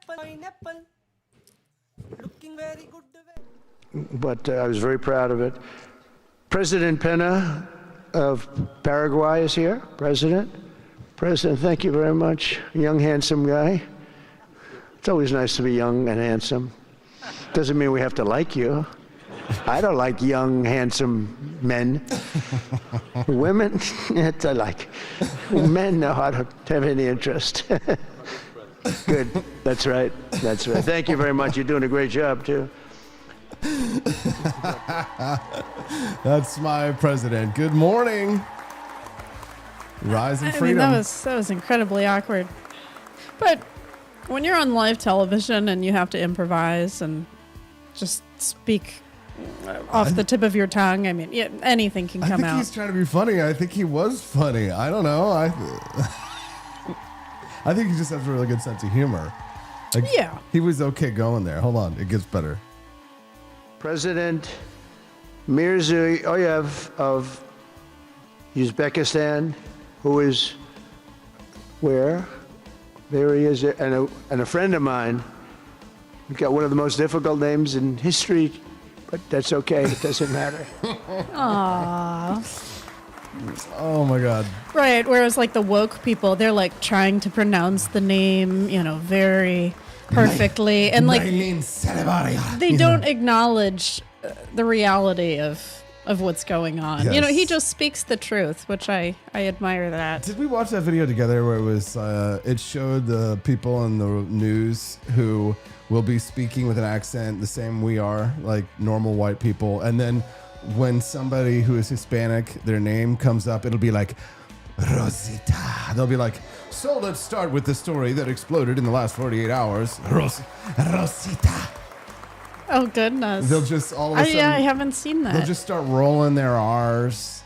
Pineapple. Looking very good. But I was very proud of it. President Pena of Paraguay is here. President, thank you very much. Young, handsome guy. It's always nice to be young and handsome. Doesn't mean we have to like you. I don't like young, handsome men. Women, I like. Men, no, I don't have any interest. Good. That's right. Thank you very much. You're doing a great job, too. That's my president. Good morning. Rise and freedom. I mean, that was incredibly awkward. But when you're on live television and you have to improvise and just speak off the tip of your tongue, I mean, yeah, anything can come out. I think he's trying to be funny. I think he was funny. I don't know. I think he just has a really good sense of humor. Like, yeah. He was okay going there. Hold on. It gets better. President Mirziyoyev of Uzbekistan, who is where? There he is, and a friend of mine. We've got one of the most difficult names in history, but that's okay. It doesn't matter. Aww. Oh my God. Right. Whereas like the woke people, they're like trying to pronounce the name, very perfectly. And like they don't acknowledge the reality of what's going on. Yes. He just speaks the truth, which I admire that. Did we watch that video together where it was, it showed the people in the news who will be speaking with an accent the same we are, like normal white people. And then when somebody who is Hispanic, their name comes up, it'll be like, Rosita. They'll be like, so let's start with the story that exploded in the last 48 hours. Rosita. Oh, goodness. They'll just all of a sudden. Yeah, I haven't seen that. They'll just start rolling their R's.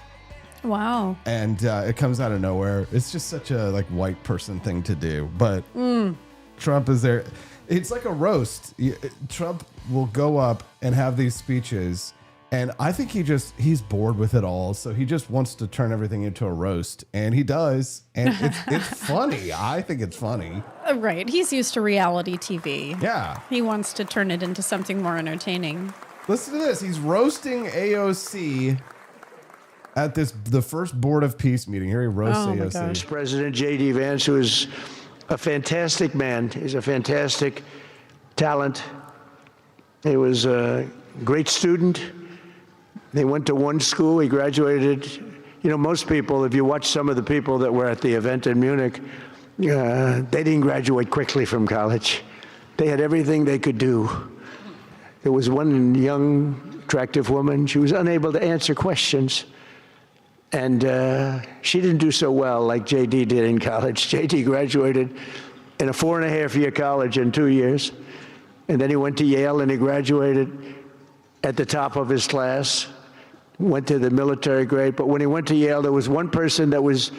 Wow. And it comes out of nowhere. It's just such a like white person thing to do. But Trump is there. It's like a roast. Trump will go up and have these speeches. And I think he's bored with it all. So he just wants to turn everything into a roast. And he does. And it's funny. I think it's funny. Right. He's used to reality TV. Yeah. He wants to turn it into something more entertaining. Listen to this. He's roasting AOC at the first Board of Peace meeting. Here he roasts AOC. Vice President J.D. Vance, who is a fantastic man. He's a fantastic talent. He was a great student. They went to one school. He graduated. Most people, if you watch some of the people that were at the event in Munich, they didn't graduate quickly from college. They had everything they could do. There was one young, attractive woman. She was unable to answer questions. And she didn't do so well like J.D. did in college. J.D. graduated in a 4.5-year college in 2 years. And then he went to Yale and he graduated at the top of his class, went to the military grade. But when he went to Yale, there was one person that was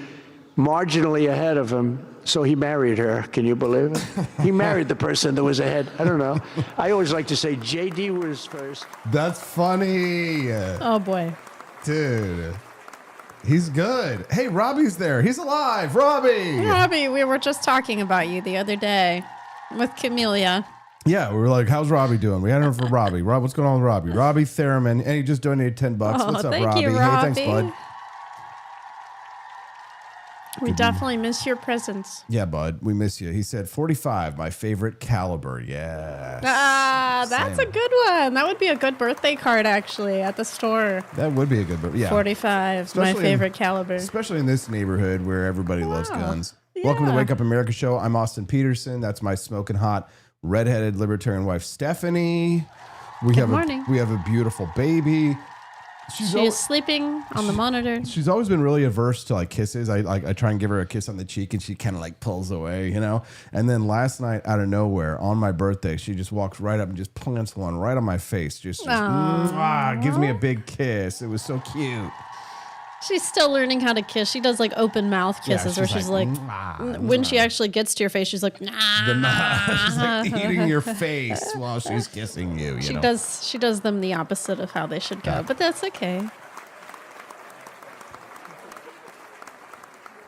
marginally ahead of him. So he married her. Can you believe it? He married the person that was ahead. I don't know. I always like to say J.D. was first. That's funny. Oh, boy. Dude. He's good. Hey, Robbie's there. He's alive. Robbie. Hey, Robbie, we were just talking about you the other day with Camellia. Yeah, we were like, how's Robbie doing? We had him for Robbie. Rob, what's going on with Robbie? Robbie Thurman, and he just donated $10. What's up, thank Robbie? you, Robbie. Hey, thanks, bud. We definitely miss your presence. Yeah, bud, we miss you. He said 45, my favorite caliber. Yeah. That's a good one. That would be a good birthday card, actually, at the store. That would be a good, yeah. 45, my favorite caliber. Especially in this neighborhood where everybody loves guns. Yeah. Welcome to the Wake Up America show. I'm Austin Peterson. That's my smoking hot redheaded libertarian wife, Stephanie. Good morning. We have a beautiful baby. She is sleeping on the monitor. She's always been really averse to like kisses. I try and give her a kiss on the cheek and she kind of like pulls away, And then last night, out of nowhere, on my birthday, she just walks right up and just plants one right on my face. Just gives me a big kiss. It was so cute. She's still learning how to kiss. She does like open mouth kisses where she's like when she actually gets to your face, she's like, nah. She's like eating your face while she's kissing you. She does them the opposite of how they should go, but that's okay.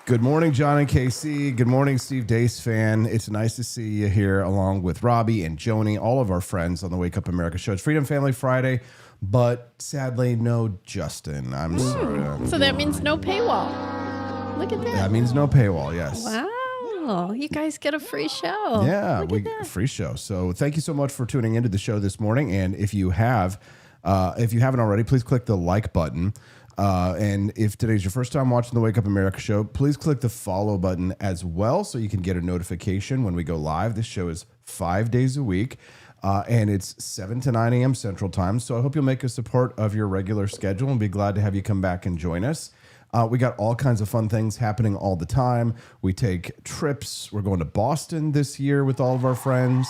Good morning, John and KC. Good morning, Steve Dace fan. It's nice to see you here along with Robbie and Joni, all of our friends on the Wake Up America show. It's Freedom Family Friday, but sadly, no Justin. I'm sorry. So that means no paywall. Look at that. That means no paywall, yes. Wow. You guys get a free show. Yeah, Look we at get a that. free show. So thank you so much for tuning into the show this morning. And if you haven't already, please click the like button. And if today's your first time watching the Wake Up America show, please click the follow button as well so you can get a notification when we go live. This show is 5 days a week, and it's 7 to 9 a.m. Central Time. So I hope you'll make us a part of your regular schedule and be glad to have you come back and join us. We got all kinds of fun things happening all the time. We take trips. We're going to Boston this year with all of our friends.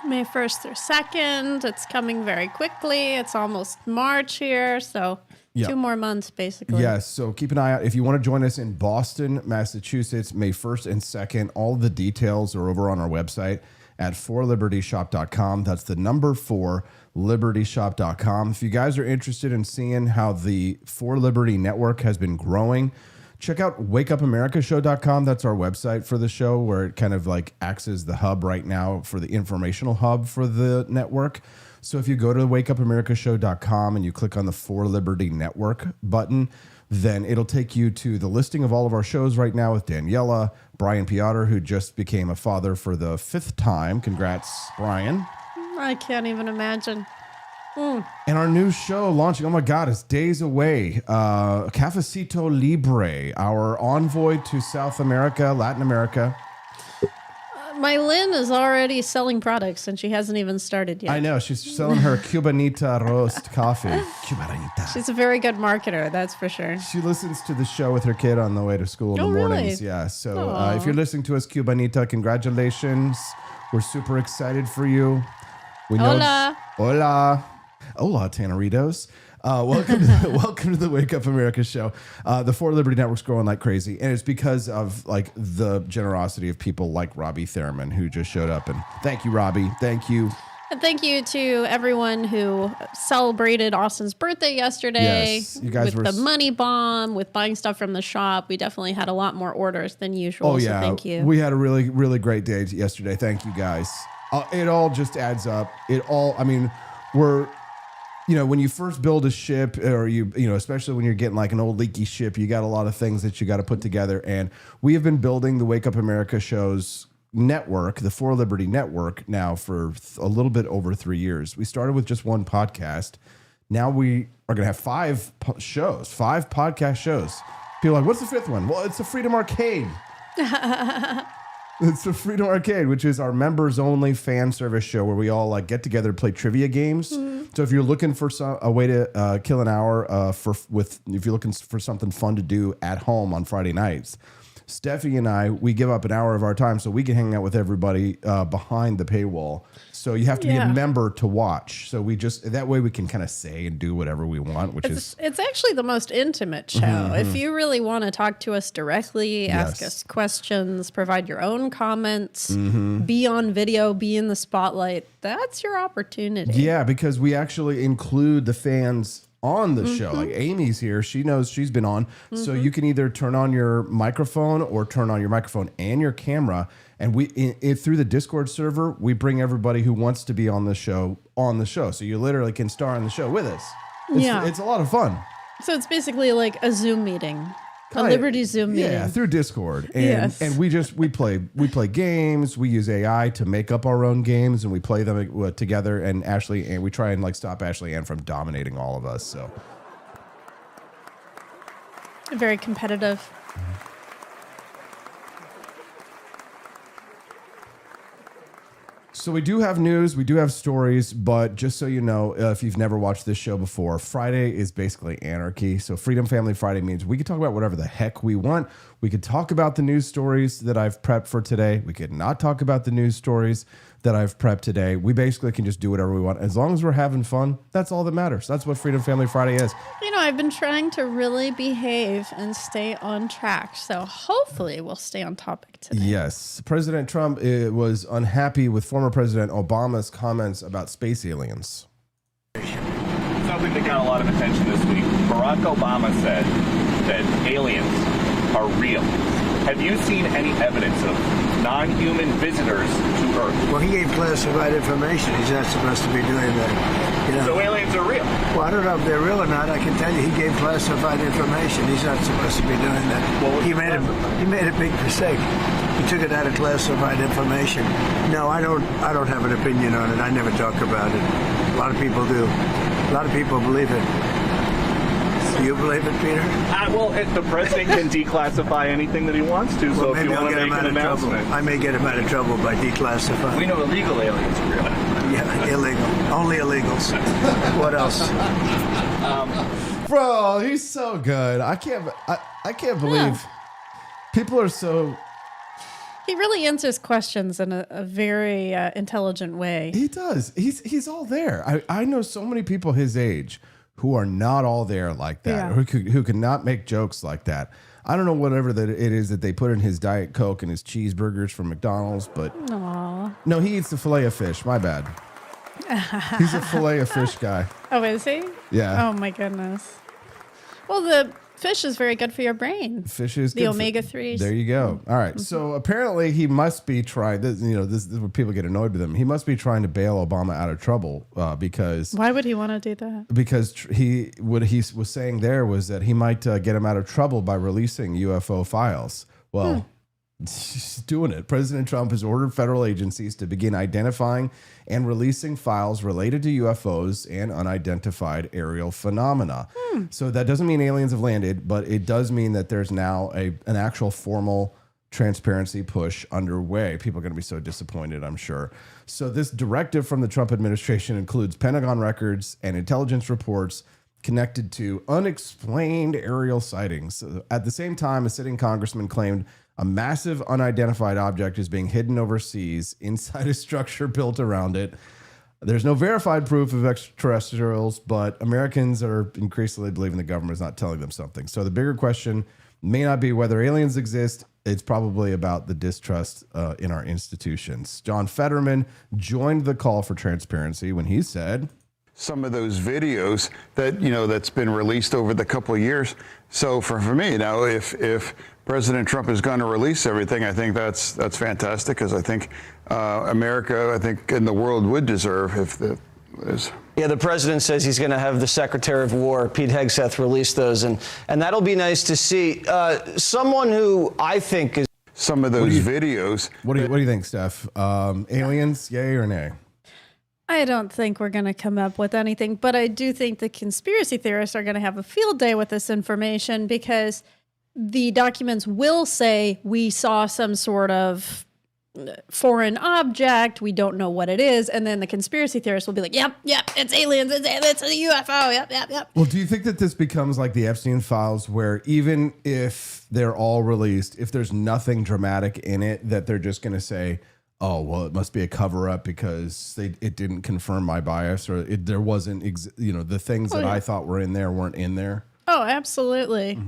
May 1st through 2nd. It's coming very quickly. It's almost March here, so 2 more months, basically. Yes, so keep an eye out. If you want to join us in Boston, Massachusetts, May 1st and 2nd, all the details are over on our website at forlibertyshop.com. That's the number 4, libertyshop.com. If you guys are interested in seeing how the For Liberty Network has been growing, check out wakeupamericashow.com. That's our website for the show, where it kind of like acts as the hub right now for the informational hub for the network. So if you go to wakeupamericashow.com and you click on the For Liberty Network button, then it'll take you to the listing of all of our shows right now with Daniela, Brian Piotr, who just became a father for the 5th time. Congrats, Brian. I can't even imagine. And our new show launching, oh my God, it's days away. Cafecito Libre, our envoy to South America, Latin America. My Lynn is already selling products, and she hasn't even started yet. I know, she's selling her Cubanita roast coffee. Cubanita. She's a very good marketer, that's for sure. She listens to the show with her kid on the way to school in the mornings. Really? Yeah, so if you're listening to us, Cubanita, congratulations. We're super excited for you. We know Hola. Hola. Hola, Tanneritos. Welcome to the Wake Up America show. The For Liberty Network's growing like crazy, and it's because of like the generosity of people like Robbie Thurman, who just showed up. And thank you, Robbie. Thank you. And thank you to everyone who celebrated Austin's birthday yesterday. Yes, you guys with the money bomb, with buying stuff from the shop. We definitely had a lot more orders than usual. Oh, so yeah. thank you. We had a really, really great day yesterday. Thank you, guys. It all just adds up. When you first build a ship, or especially when you're getting like an old leaky ship, you got a lot of things that you got to put together. And we have been building the Wake Up America shows network, the For Liberty Network, now for a little bit over 3 years. We started with just one podcast. Now we are going to have 5 podcast shows. People are like, what's the 5th one? Well, it's the Freedom Arcade. It's the Freedom Arcade, which is our members-only fan service show where we all like get together and play trivia games. So if you're looking for a way to kill an hour, if you're looking for something fun to do at home on Friday nights, Steffi and I, we give up an hour of our time so we can hang out with everybody behind the paywall. So you have to be a member to watch. So that way we can kind of say and do whatever we want, it's actually the most intimate show. If you really want to talk to us directly, ask us questions, provide your own comments, be on video, be in the spotlight, that's your opportunity. Yeah, because we actually include the fans on the show. Like Amy's here, she knows, she's been on. So you can either turn on your microphone or turn on your microphone and your camera. And through the Discord server, we bring everybody who wants to be on the show. So you literally can star on the show with us. It's a lot of fun. So it's basically like a Zoom meeting. A Liberty Zoom meeting. Yeah, through Discord. And we play games. We use AI to make up our own games, and we play them together. And we try and like stop Ashley Ann from dominating all of us. So very competitive. So we do have news, we do have stories, but just so you know, if you've never watched this show before, Friday is basically anarchy. So Freedom Family Friday means we can talk about whatever the heck we want. We could talk about the news stories that I've prepped for today. We could not talk about the news stories that I've prepped today. We basically can just do whatever we want. As long as we're having fun, that's all that matters. That's what Freedom Family Friday is. I've been trying to really behave and stay on track. So hopefully we'll stay on topic today. Yes. President Trump was unhappy with former President Obama's comments about space aliens. Something that got a lot of attention this week. Barack Obama said that aliens are real. Have you seen any evidence of non-human visitors to Earth? Well, he gave classified information. He's not supposed to be doing that. You know? So aliens are real. Well, I don't know if they're real or not. I can tell you he gave classified information. He's not supposed to be doing that. What was He made a big mistake. He took it out of classified information. No, I don't have an opinion on it. I never talk about it. A lot of people do. A lot of people believe it. Do you believe it, Peter? Well, the president can declassify anything that he wants to, Well, so if maybe you I'll want get to him make out an of trouble. announcement. I may get him out of trouble by declassifying. We know illegal aliens are real. Yeah, illegal. Only illegals. What else? Bro, he's so good. I can't believe people are so. He really answers questions in a very intelligent way. He does. He's all there. I know so many people his age who are not all there like that, Yeah. who could not make jokes like that. I don't know whatever that it is that they put in his Diet Coke and his cheeseburgers from McDonald's, but no, he eats the fillet of fish. My bad. He's a fillet of fish guy. Oh, is he? Yeah. Oh my goodness. Well, the fish is very good for your brain. Fish is the good omega-3s. There you go. All right. So apparently he must be trying. This is where people get annoyed with him. He must be trying to bail Obama out of trouble because. Why would he want to do that? Because what he was saying there was that he might get him out of trouble by releasing UFO files. Well, he's doing it. President Trump has ordered federal agencies to begin identifying and releasing files related to UFOs and unidentified aerial phenomena. So that doesn't mean aliens have landed, but it does mean that there's now an actual formal transparency push underway. People are going to be so disappointed, I'm sure. So this directive from the Trump administration includes Pentagon records and intelligence reports connected to unexplained aerial sightings. So at the same time, a sitting congressman claimed a massive unidentified object is being hidden overseas inside a structure built around it. There's no verified proof of extraterrestrials, but Americans are increasingly believing the government is not telling them something. So the bigger question may not be whether aliens exist. It's probably about the distrust in our institutions. John Fetterman joined the call for transparency when he said, some of those videos that, that's been released over the couple of years. So for me now, if President Trump is going to release everything, I think that's fantastic, because I think America, and the world would deserve if the is. Yeah, the president says he's going to have the Secretary of War, Pete Hegseth, release those, and that'll be nice to see. Someone who I think is some of those videos. What do you think, Steph? Aliens, yay or nay? I don't think we're going to come up with anything, but I do think the conspiracy theorists are going to have a field day with this information, because the documents will say we saw some sort of foreign object, we don't know what it is, and then the conspiracy theorists will be like, yep, it's aliens, it's a UFO, yep. Well, do you think that this becomes like the Epstein files, where even if they're all released, if there's nothing dramatic in it, that they're just going to say, oh, well, it must be a cover-up because it didn't confirm my bias, or there wasn't, the things that I thought were in there weren't in there? Oh, absolutely.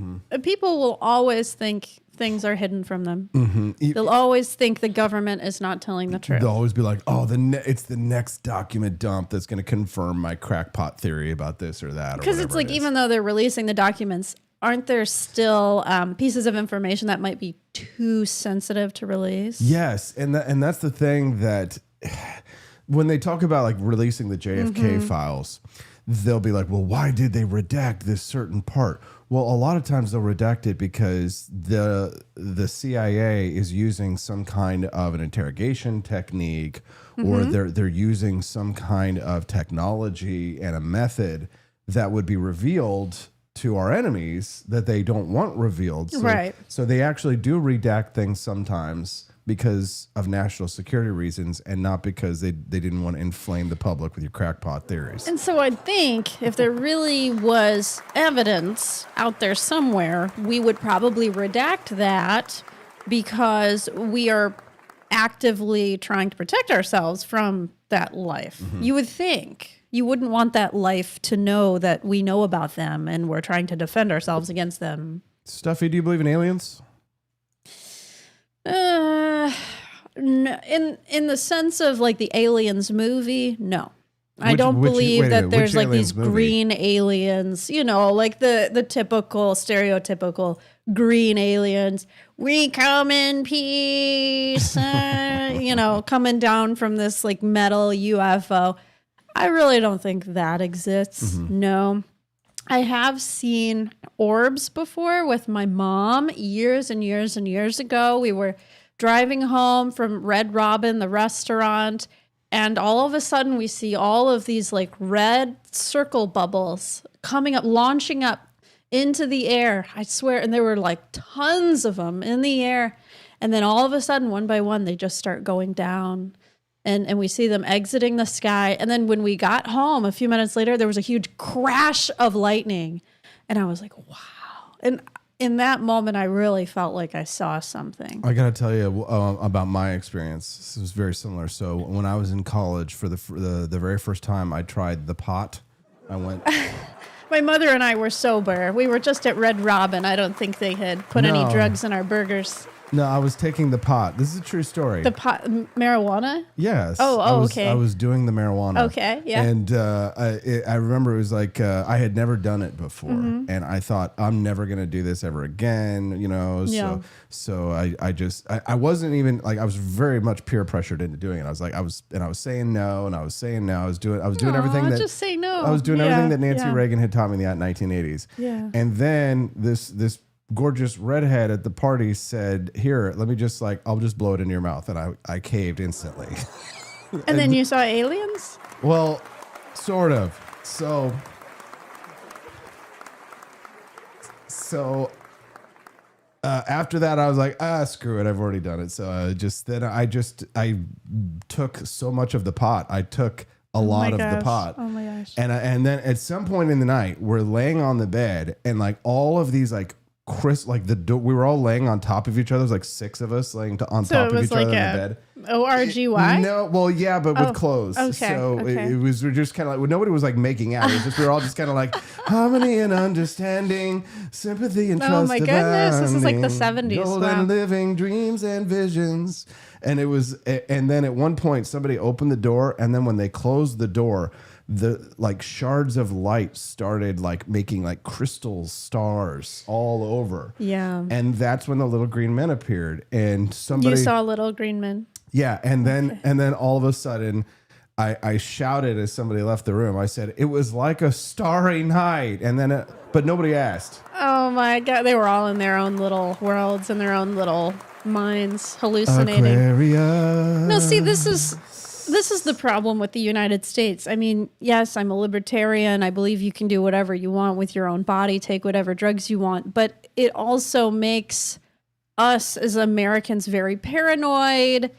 People will always think things are hidden from them. They'll always think the government is not telling the truth. They'll always be like, oh, it's the next document dump that's going to confirm my crackpot theory about this or that. Because it's like, even though they're releasing the documents, aren't there still pieces of information that might be too sensitive to release? Yes, and that's the thing, that when they talk about like releasing the JFK files, they'll be like, well, why did they redact this certain part? Well, a lot of times they'll redact it because the CIA is using some kind of an interrogation technique, or they're using some kind of technology and a method that would be revealed to our enemies that they don't want revealed. So they actually do redact things sometimes because of national security reasons, and not because they didn't want to inflame the public with your crackpot theories. And so I think if there really was evidence out there somewhere, we would probably redact that, because we are actively trying to protect ourselves from that life. You would think. You wouldn't want that life to know that we know about them and we're trying to defend ourselves against them. Stuffy, do you believe in aliens? In the sense of like the Aliens movie, no. I don't believe wait a that minute, there's which like these aliens movie? green aliens, like the typical stereotypical green aliens. We come in peace, coming down from this like metal UFO. I really don't think that exists. No. I have seen orbs before with my mom years and years and years ago. We were driving home from Red Robin, the restaurant, and all of a sudden we see all of these like red circle bubbles coming up, launching up into the air. I swear. And there were like tons of them in the air. And then all of a sudden, one by one, they just start going down. And we see them exiting the sky. And then when we got home a few minutes later, there was a huge crash of lightning. And I was like, wow. And in that moment, I really felt like I saw something. I got to tell you about my experience. This was very similar. So when I was in college for the very first time, I tried the pot. I went... My mother and I were sober. We were just at Red Robin. I don't think they had put any drugs in our burgers. No, I was taking the pot. This is a true story. The pot, marijuana? Yes. Okay. I was doing the marijuana. Okay, yeah. And I remember it was like I had never done it before, and I thought I'm never gonna do this ever again. Yeah. So I wasn't even like I was very much peer pressured into doing it. I was saying no, and I was saying no. I was doing everything that just say no. I was doing everything that Nancy yeah. Reagan had taught me in the 1980s. Yeah. And then this gorgeous redhead at the party said, "Here, let me just I'll just blow it into your mouth," and I caved instantly. And then you saw aliens? Well, sort of. So after that, I was like, screw it, I've already done it. So I took so much of the pot. I took a lot of the pot. Oh my gosh. And then at some point in the night, we're laying on the bed, and all of these we were all laying on top of each other. There's like 6 of us laying on top of each other in the bed. ORGY? No, well, yeah, but with clothes. Okay, So okay. it was just kind of nobody was making out. It was just we were all just kind of harmony and understanding, sympathy and trust. Oh my goodness, this is like the abounding, 70s. golden Wow. living dreams and visions. And it was, and then at one point somebody opened the door, and then when they closed the door, the shards of light started making crystal stars all over. Yeah. And that's when the little green men appeared, and somebody You saw little green men. yeah, and then all of a sudden, I shouted as somebody left the room. I said, "It was like a starry night," and then but nobody asked. Oh my God. They were all in their own little worlds and their own little minds hallucinating. Aquarius. No, see, this is the problem with the United States. I mean, yes, I'm a libertarian. I believe you can do whatever you want with your own body, take whatever drugs you want, but it also makes us as Americans very paranoid.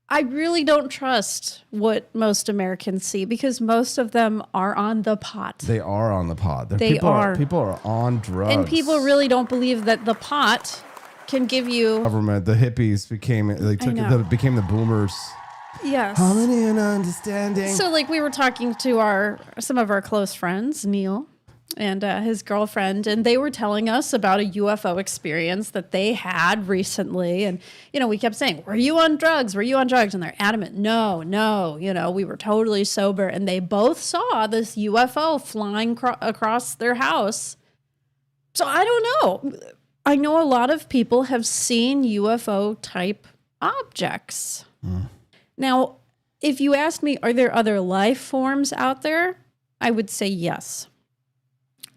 I really don't trust what most Americans see because most of them are on the pot. They are on the pot. People are on drugs. And people really don't believe that the pot can give you government. The hippies became became the boomers. yes. Harmony and understanding. So we were talking to some of our close friends, Neil and his girlfriend, and they were telling us about a UFO experience that they had recently. And, we kept saying, were you on drugs? Were you on drugs? And they're adamant, no, we were totally sober. And they both saw this UFO flying across their house. So I don't know. I know a lot of people have seen UFO type objects. Now, if you ask me, are there other life forms out there? I would say yes.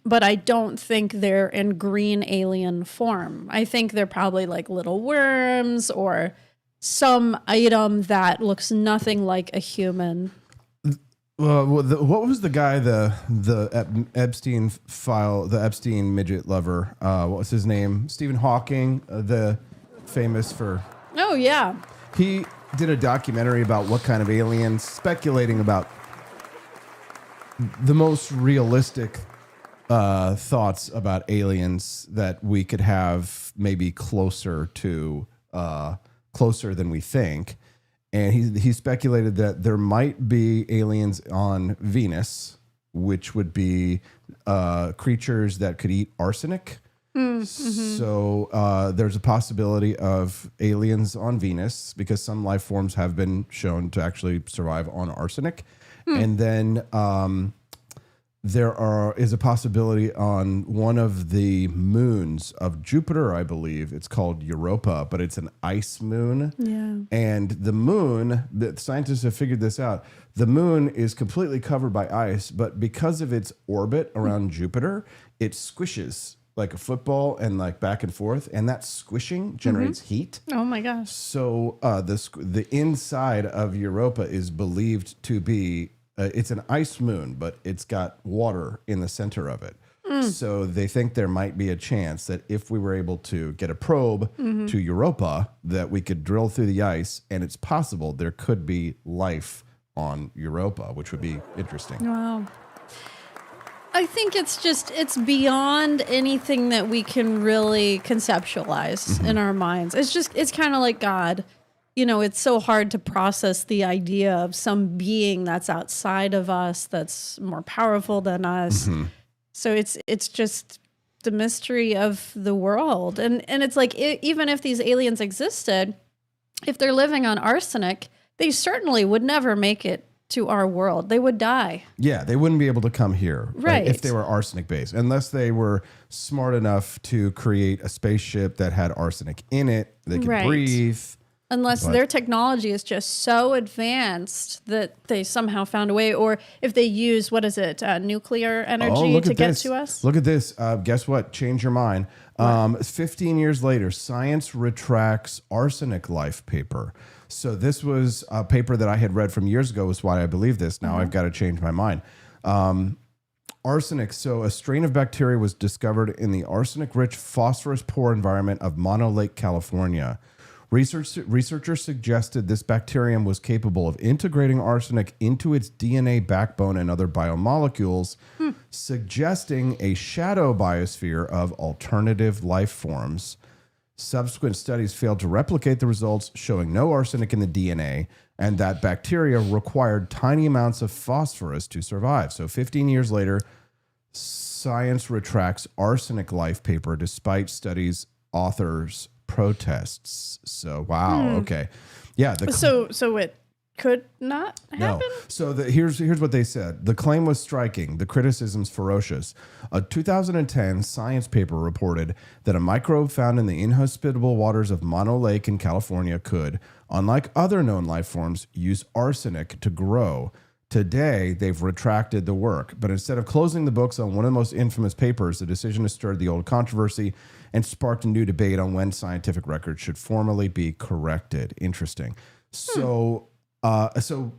But I don't think they're in green alien form. I think they're probably little worms or some item that looks nothing like a human. What was the guy, the Epstein file, the Epstein midget lover? What was his name? Stephen Hawking, the famous for... Oh, yeah. He did a documentary about what kind of aliens, speculating about the most realistic thoughts about aliens that we could have maybe closer than we think. And he speculated that there might be aliens on Venus, which would be creatures that could eat arsenic. So there's a possibility of aliens on Venus because some life forms have been shown to actually survive on arsenic. And then there is a possibility on one of the moons of Jupiter, I believe. It's called Europa, but it's an ice moon. Yeah. And the moon, the scientists have figured this out. The moon is completely covered by ice, but because of its orbit around Jupiter, it squishes like a football and like back and forth, and that squishing generates heat. Oh my gosh. So the inside of Europa is believed to be it's an ice moon, but it's got water in the center of it. So they think there might be a chance that if we were able to get a probe to Europa, that we could drill through the ice, and it's possible there could be life on Europa, which would be interesting. Wow. I think it's beyond anything that we can really conceptualize in our minds. It's kind of like God. You know, it's so hard to process the idea of some being that's outside of us, that's more powerful than us. So it's just the mystery of the world. And it's like, even if these aliens existed, if they're living on arsenic, they certainly would never make it to our world. They would die. Yeah, they wouldn't be able to come here, right, if they were arsenic based, unless they were smart enough to create a spaceship that had arsenic in it. They could breathe. Unless their technology is just so advanced that they somehow found a way, or if they use, nuclear energy to get to us. Look at this. Guess what? Change your mind. 15 years later, science retracts arsenic life paper. So this was a paper that I had read from years ago, was why I believe this. Now I've got to change my mind. Arsenic. So a strain of bacteria was discovered in the arsenic-rich, phosphorus-poor environment of Mono Lake, California. Researchers suggested this bacterium was capable of integrating arsenic into its DNA backbone and other biomolecules, suggesting a shadow biosphere of alternative life forms. Subsequent studies failed to replicate the results, showing no arsenic in the DNA, and that bacteria required tiny amounts of phosphorus to survive. So 15 years later, science retracts arsenic life paper despite studies authors' protests. So wow, okay, yeah. So it could not happen. No. So here's what they said. The claim was striking. The criticisms ferocious. A 2010 science paper reported that a microbe found in the inhospitable waters of Mono Lake in California could, unlike other known life forms, use arsenic to grow. Today, they've retracted the work, but instead of closing the books on one of the most infamous papers, the decision has stirred the old controversy and sparked a new debate on when scientific records should formally be corrected. Interesting. So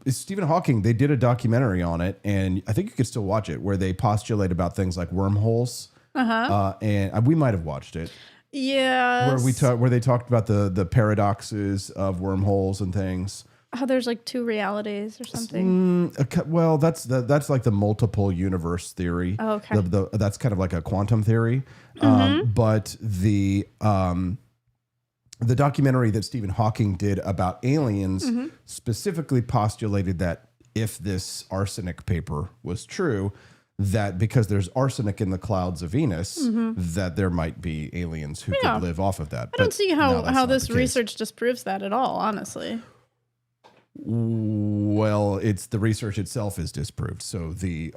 Stephen Hawking, they did a documentary on it, and I think you could still watch it, where they postulate about things like wormholes. And we might have watched it. Yeah. Where they talked about the paradoxes of wormholes and things. How there's like two realities or something. Well, that's like the multiple universe theory. Oh, okay. That's kind of like a quantum theory. But the documentary that Stephen Hawking did about aliens specifically postulated that if this arsenic paper was true, that because there's arsenic in the clouds of Venus, that there might be aliens who could live off of that. I don't see how this research disproves that at all, honestly. Well, it's the research itself is disproved. So the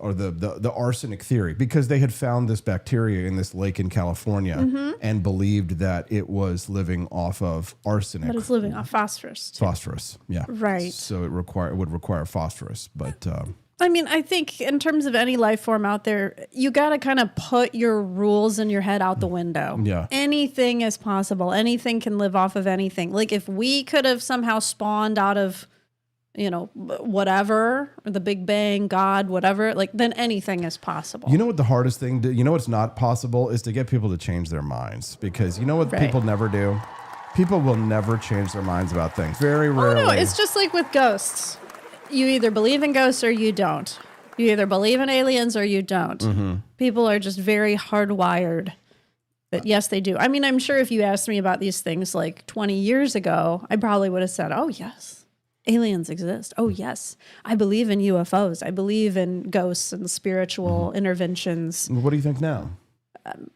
arsenic theory, because they had found this bacteria in this lake in California and believed that it was living off of arsenic. But it's living off phosphorus too. Phosphorus, yeah. Right. So it would require phosphorus, but I mean, I think in terms of any life form out there, you got to kind of put your rules in your head out the window. Yeah. Anything is possible. Anything can live off of anything. Like if we could have somehow spawned out of whatever, the Big Bang, God, whatever, like then anything is possible. You know what the hardest thing, what's not possible is to get people to change their minds, because you know what people never do? People will never change their minds about things. Very rarely. Oh, no, it's just like with ghosts. You either believe in ghosts or you don't. You either believe in aliens or you don't. People are just very hardwired that yes, they do. I mean, I'm sure if you asked me about these things like 20 years ago, I probably would have said, oh, yes. Aliens exist. Oh, yes. I believe in UFOs. I believe in ghosts and spiritual interventions. What do you think now?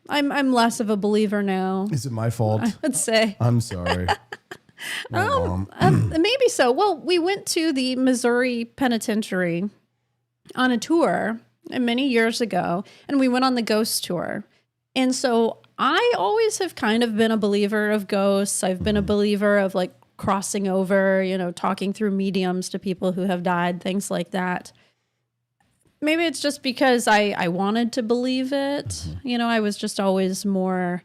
I'm less of a believer now. Is it my fault? I would say. I'm sorry. Maybe so. Well, we went to the Missouri Penitentiary on a tour many years ago, and we went on the ghost tour. And so I always have kind of been a believer of ghosts. I've been a believer of like crossing over, you know, talking through mediums to people who have died, things like that. Maybe it's just because I wanted to believe it. You know, I was just always more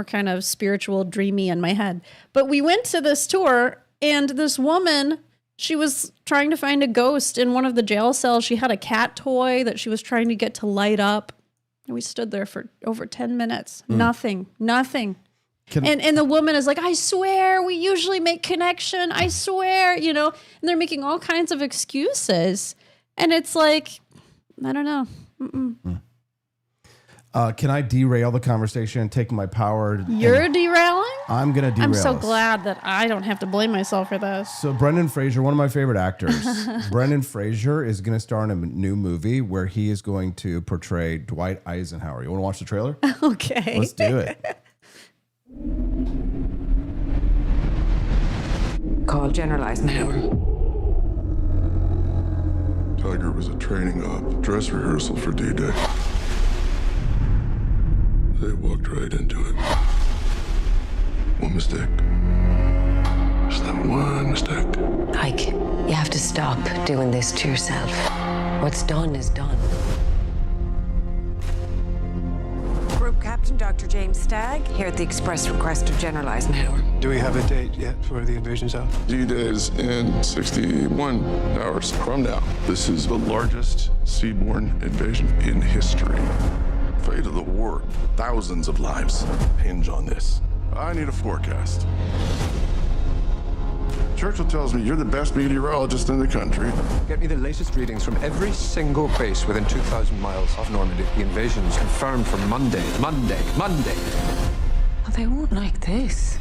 kind of spiritual, dreamy in my head. But we went to this tour, and this woman, she was trying to find a ghost in one of the jail cells. She had a cat toy that she was trying to get to light up. And we stood there for over 10 minutes. Nothing. And the woman is like, I swear, we usually make connection. I swear, you know, and they're making all kinds of excuses. And it's like, I don't know. Can I derail the conversation and take my power? You're derailing? I'm going to derail I'm so us. glad that I don't have to blame myself for this. So Brendan Fraser, one of my favorite actors, Brendan Fraser is going to star in a new movie where he is going to portray Dwight Eisenhower. You want to watch the trailer? Okay. Let's do it. Call General Eisenhower. Tiger was a training op, dress rehearsal for D-Day. They walked right into it. One mistake. Just that one mistake. Ike, you have to stop doing this to yourself. What's done is done. Group Captain Dr. James Stagg, here at the express request of General Eisenhower. Do we have a date yet for the invasion zone? D-Day is in 61 hours from now. This is the largest seaborne invasion in history. Fate of the war, thousands of lives hinge on this. I need a forecast. Churchill tells me you're the best meteorologist in the country. Get me the latest readings from every single base within 2,000 miles of Normandy. The invasion's confirmed for Monday. Well, they won't like this.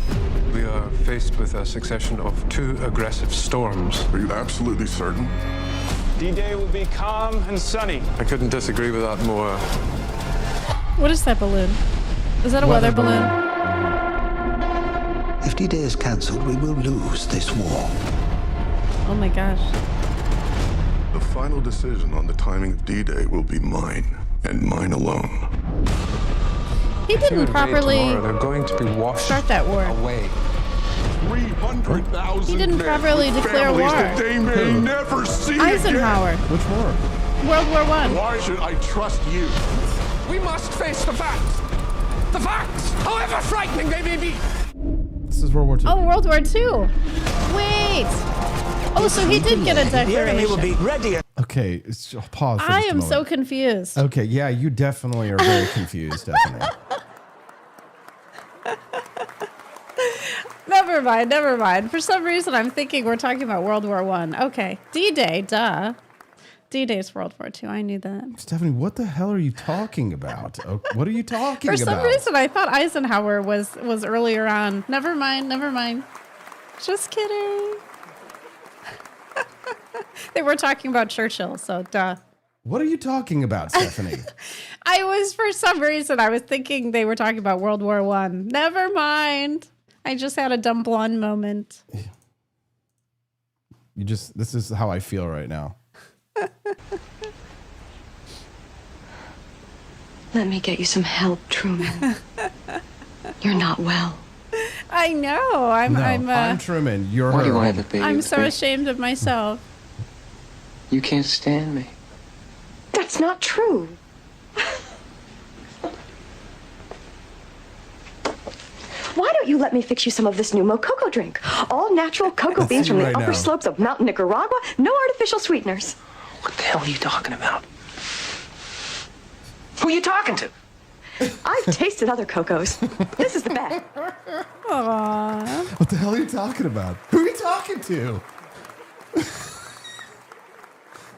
We are faced with a succession of 2 aggressive storms. Are you absolutely certain? D-Day will be calm and sunny. I couldn't disagree with that more. What is that balloon? Is that a weather balloon? If D-Day is cancelled, we will lose this war. Oh my gosh. The final decision on the timing of D-Day will be mine, and mine alone. He didn't properly They're going to be washed start that war. away. 300,000 He didn't properly declare war. that they may never see Eisenhower. again. Which war? World War I. Why should I trust you? We must face the facts. The facts, however frightening they may be. This is World War II. Oh, World War II. Wait. Oh, so he did get a declaration. ready. Okay, pause for I just a am so moment. confused. Okay, yeah, you definitely are very confused, Stephanie. Never mind. For some reason, I'm thinking we're talking about World War I. Okay. D-Day, duh. D-Day is World War II. I knew that. Stephanie, what the hell are you talking about? Oh, what are you talking For about? some reason, I thought Eisenhower was earlier on. Never mind. Just kidding. They were talking about Churchill, so duh. What are you talking about, Stephanie? For some reason, I was thinking they were talking about World War I. Never mind. I just had a dumb blonde moment. This is how I feel right now. Let me get you some help, Truman. You're not well. I know. I'm Truman. You're Why do you her. have a baby? I'm so ashamed of myself. You can't stand me. That's not true. Why don't you let me fix you some of this new Mococo drink? All natural cocoa beans from the upper slopes of Mountain Nicaragua, no artificial sweeteners. What the hell are you talking about? Who are you talking to? I've tasted other cocos. This is the best. Aww. What the hell are you talking about? Who are you talking to?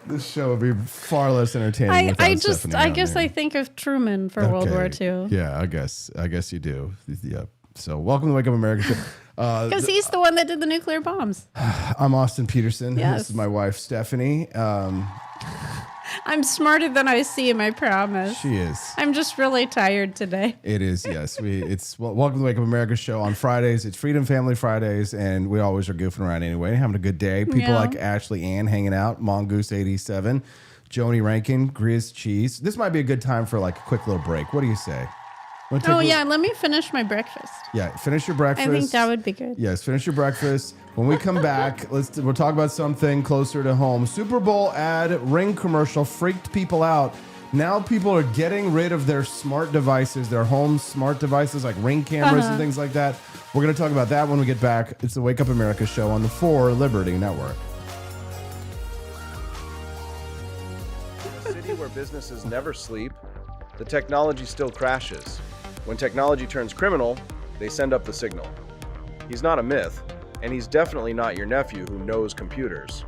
This show would be far less entertaining without Stephanie I on guess there. I think of Truman for World War II. Yeah, I guess you do. Yeah. So welcome to Wake Up America show. Because he's the one that did the nuclear bombs. I'm Austin Peterson. Yes. This is my wife, Stephanie. I'm smarter than I seem, I promise. She is. I'm just really tired today. It is, yes. Welcome to Wake Up America show on Fridays. It's Freedom Family Fridays, and we always are goofing around anyway, having a good day. People like Ashley Ann hanging out, Mongoose 87. Joni Rankin, Grilled Cheese. This might be a good time for like a quick little break. What do you say? Oh, yeah. Let me finish my breakfast. Yeah, finish your breakfast. I think that would be good. Yes, finish your breakfast. When we come back, we'll talk about something closer to home. Super Bowl ad ring commercial freaked people out. Now people are getting rid of their smart devices, their home smart devices like Ring cameras and things like that. We're going to talk about that when we get back. It's the Wake Up America show on the 4 Liberty Network. In a city where businesses never sleep, the technology still crashes. When technology turns criminal, they send up the signal. He's not a myth, and he's definitely not your nephew who knows computers.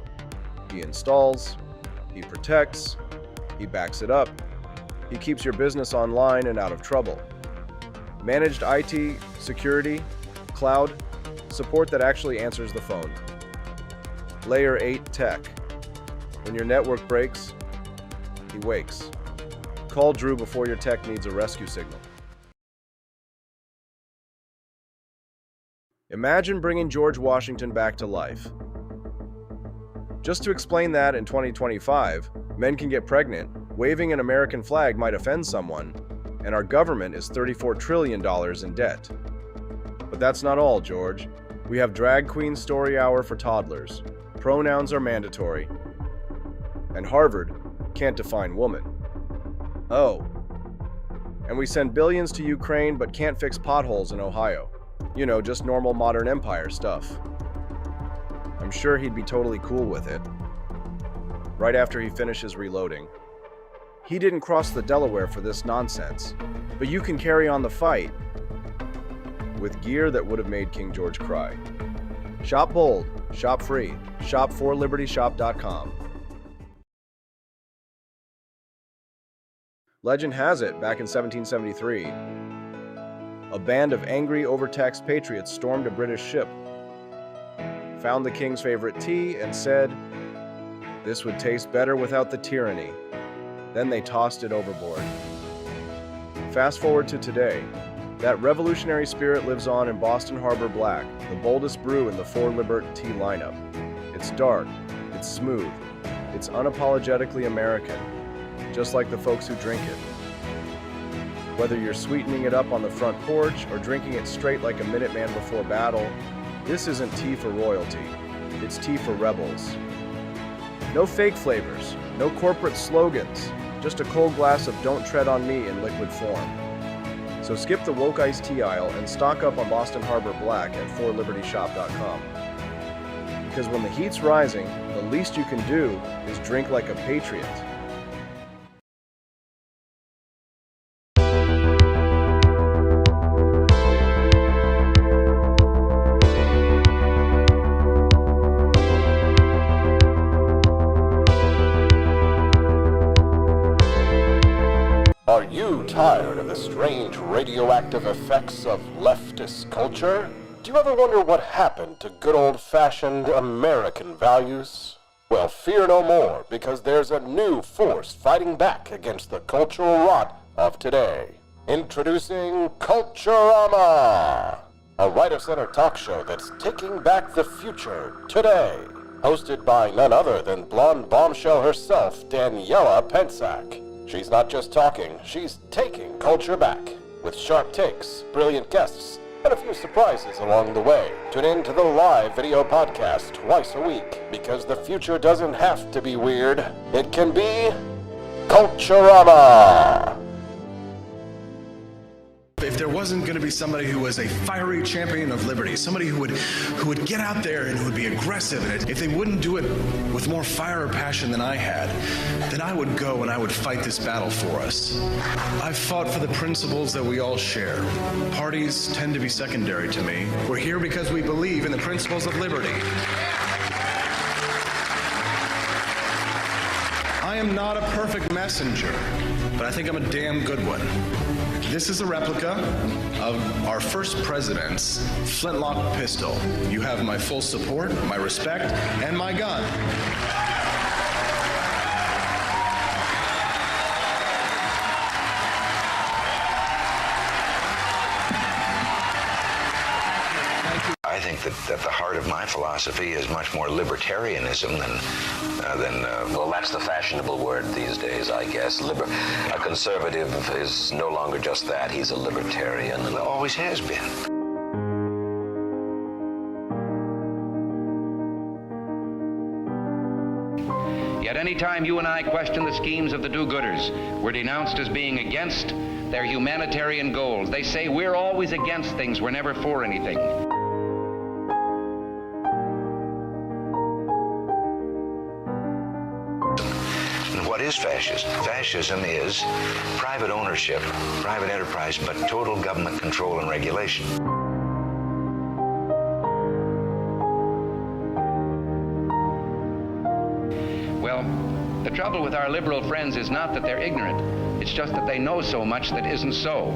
He installs, he protects, he backs it up, he keeps your business online and out of trouble. Managed IT, security, cloud, support that actually answers the phone. Layer 8 tech. When your network breaks, he wakes. Call Drew before your tech needs a rescue signal. Imagine bringing George Washington back to life. Just to explain that in 2025, men can get pregnant, waving an American flag might offend someone, and our government is $34 trillion in debt. But that's not all, George. We have drag queen story hour for toddlers. Pronouns are mandatory. And Harvard can't define woman. Oh. And we send billions to Ukraine but can't fix potholes in Ohio. You know, just normal modern empire stuff. I'm sure he'd be totally cool with it. Right after he finishes reloading. He didn't cross the Delaware for this nonsense, but you can carry on the fight with gear that would have made King George cry. Shop bold, shop free, shop 4libertyshop.com. Legend has it, back in 1773, a band of angry, overtaxed patriots stormed a British ship, found the king's favorite tea, and said, "This would taste better without the tyranny." Then they tossed it overboard. Fast forward to today. That revolutionary spirit lives on in Boston Harbor Black, the boldest brew in the 4 Liberty tea lineup. It's dark, it's smooth, it's unapologetically American, just like the folks who drink it. Whether you're sweetening it up on the front porch or drinking it straight like a Minuteman before battle, this isn't tea for royalty, it's tea for rebels. No fake flavors, no corporate slogans, just a cold glass of Don't Tread on Me in liquid form. So skip the woke iced tea aisle and stock up on Boston Harbor Black at 4libertyshop.com. Because when the heat's rising, the least you can do is drink like a patriot. Are you tired of the strange radioactive effects of leftist culture? Do you ever wonder what happened to good old-fashioned American values? Well, fear no more, because there's a new force fighting back against the cultural rot of today. Introducing Culturama, a right-of-center talk show that's taking back the future today. Hosted by none other than blonde bombshell herself, Daniela Pensack. She's not just talking, she's taking culture back. With sharp takes, brilliant guests, and a few surprises along the way. Tune in to the live video podcast twice a week, because the future doesn't have to be weird. It can be Culturama. If there wasn't going to be somebody who was a fiery champion of liberty, somebody who would get out there and who would be aggressive, and if they wouldn't do it with more fire or passion than I had, then I would go and I would fight this battle for us. I've fought for the principles that we all share. Parties tend to be secondary to me. We're here because we believe in the principles of liberty. I am not a perfect messenger, but I think I'm a damn good one. This is a replica of our first president's flintlock pistol. You have my full support, my respect, and my gun. I think think that the heart of my philosophy is much more libertarianism than well, that's the fashionable word these days, I guess. A conservative is no longer just that. He's a libertarian. And always has been. Yet any time you and I question the schemes of the do-gooders, we're denounced as being against their humanitarian goals. They say we're always against things, we're never for anything. And what is fascism? Fascism is private ownership, private enterprise, but total government control and regulation. Well, the trouble with our liberal friends is not that they're ignorant. It's just that they know so much that isn't so.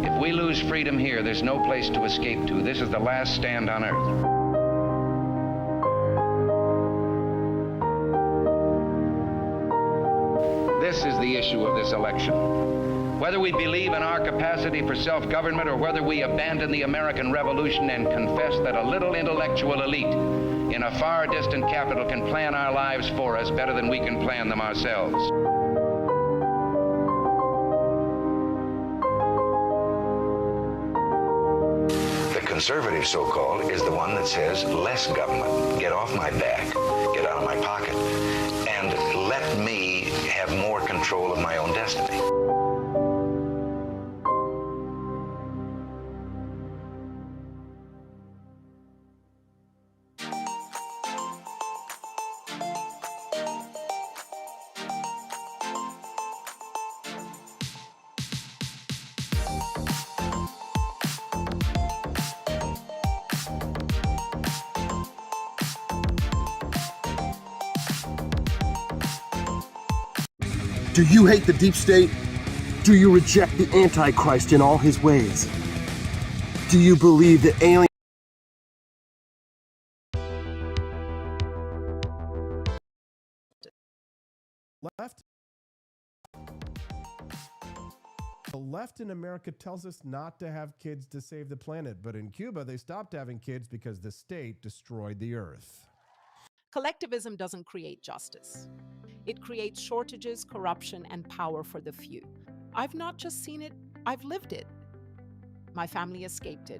If we lose freedom here, there's no place to escape to. This is the last stand on earth. This is the issue of this election. Whether we believe in our capacity for self-government or whether we abandon the American Revolution and confess that a little intellectual elite in a far distant capital can plan our lives for us better than we can plan them ourselves. The conservative, so-called, is the one that says less government, get off my back, get out of my pocket, and let me have more control of my own destiny. Do you hate the deep state? Do you reject the Antichrist in all his ways? Do you believe that aliens... The left in America tells us not to have kids to save the planet, but in Cuba, they stopped having kids because the state destroyed the earth. Collectivism doesn't create justice. It creates shortages, corruption, and power for the few. I've not just seen it, I've lived it. My family escaped it.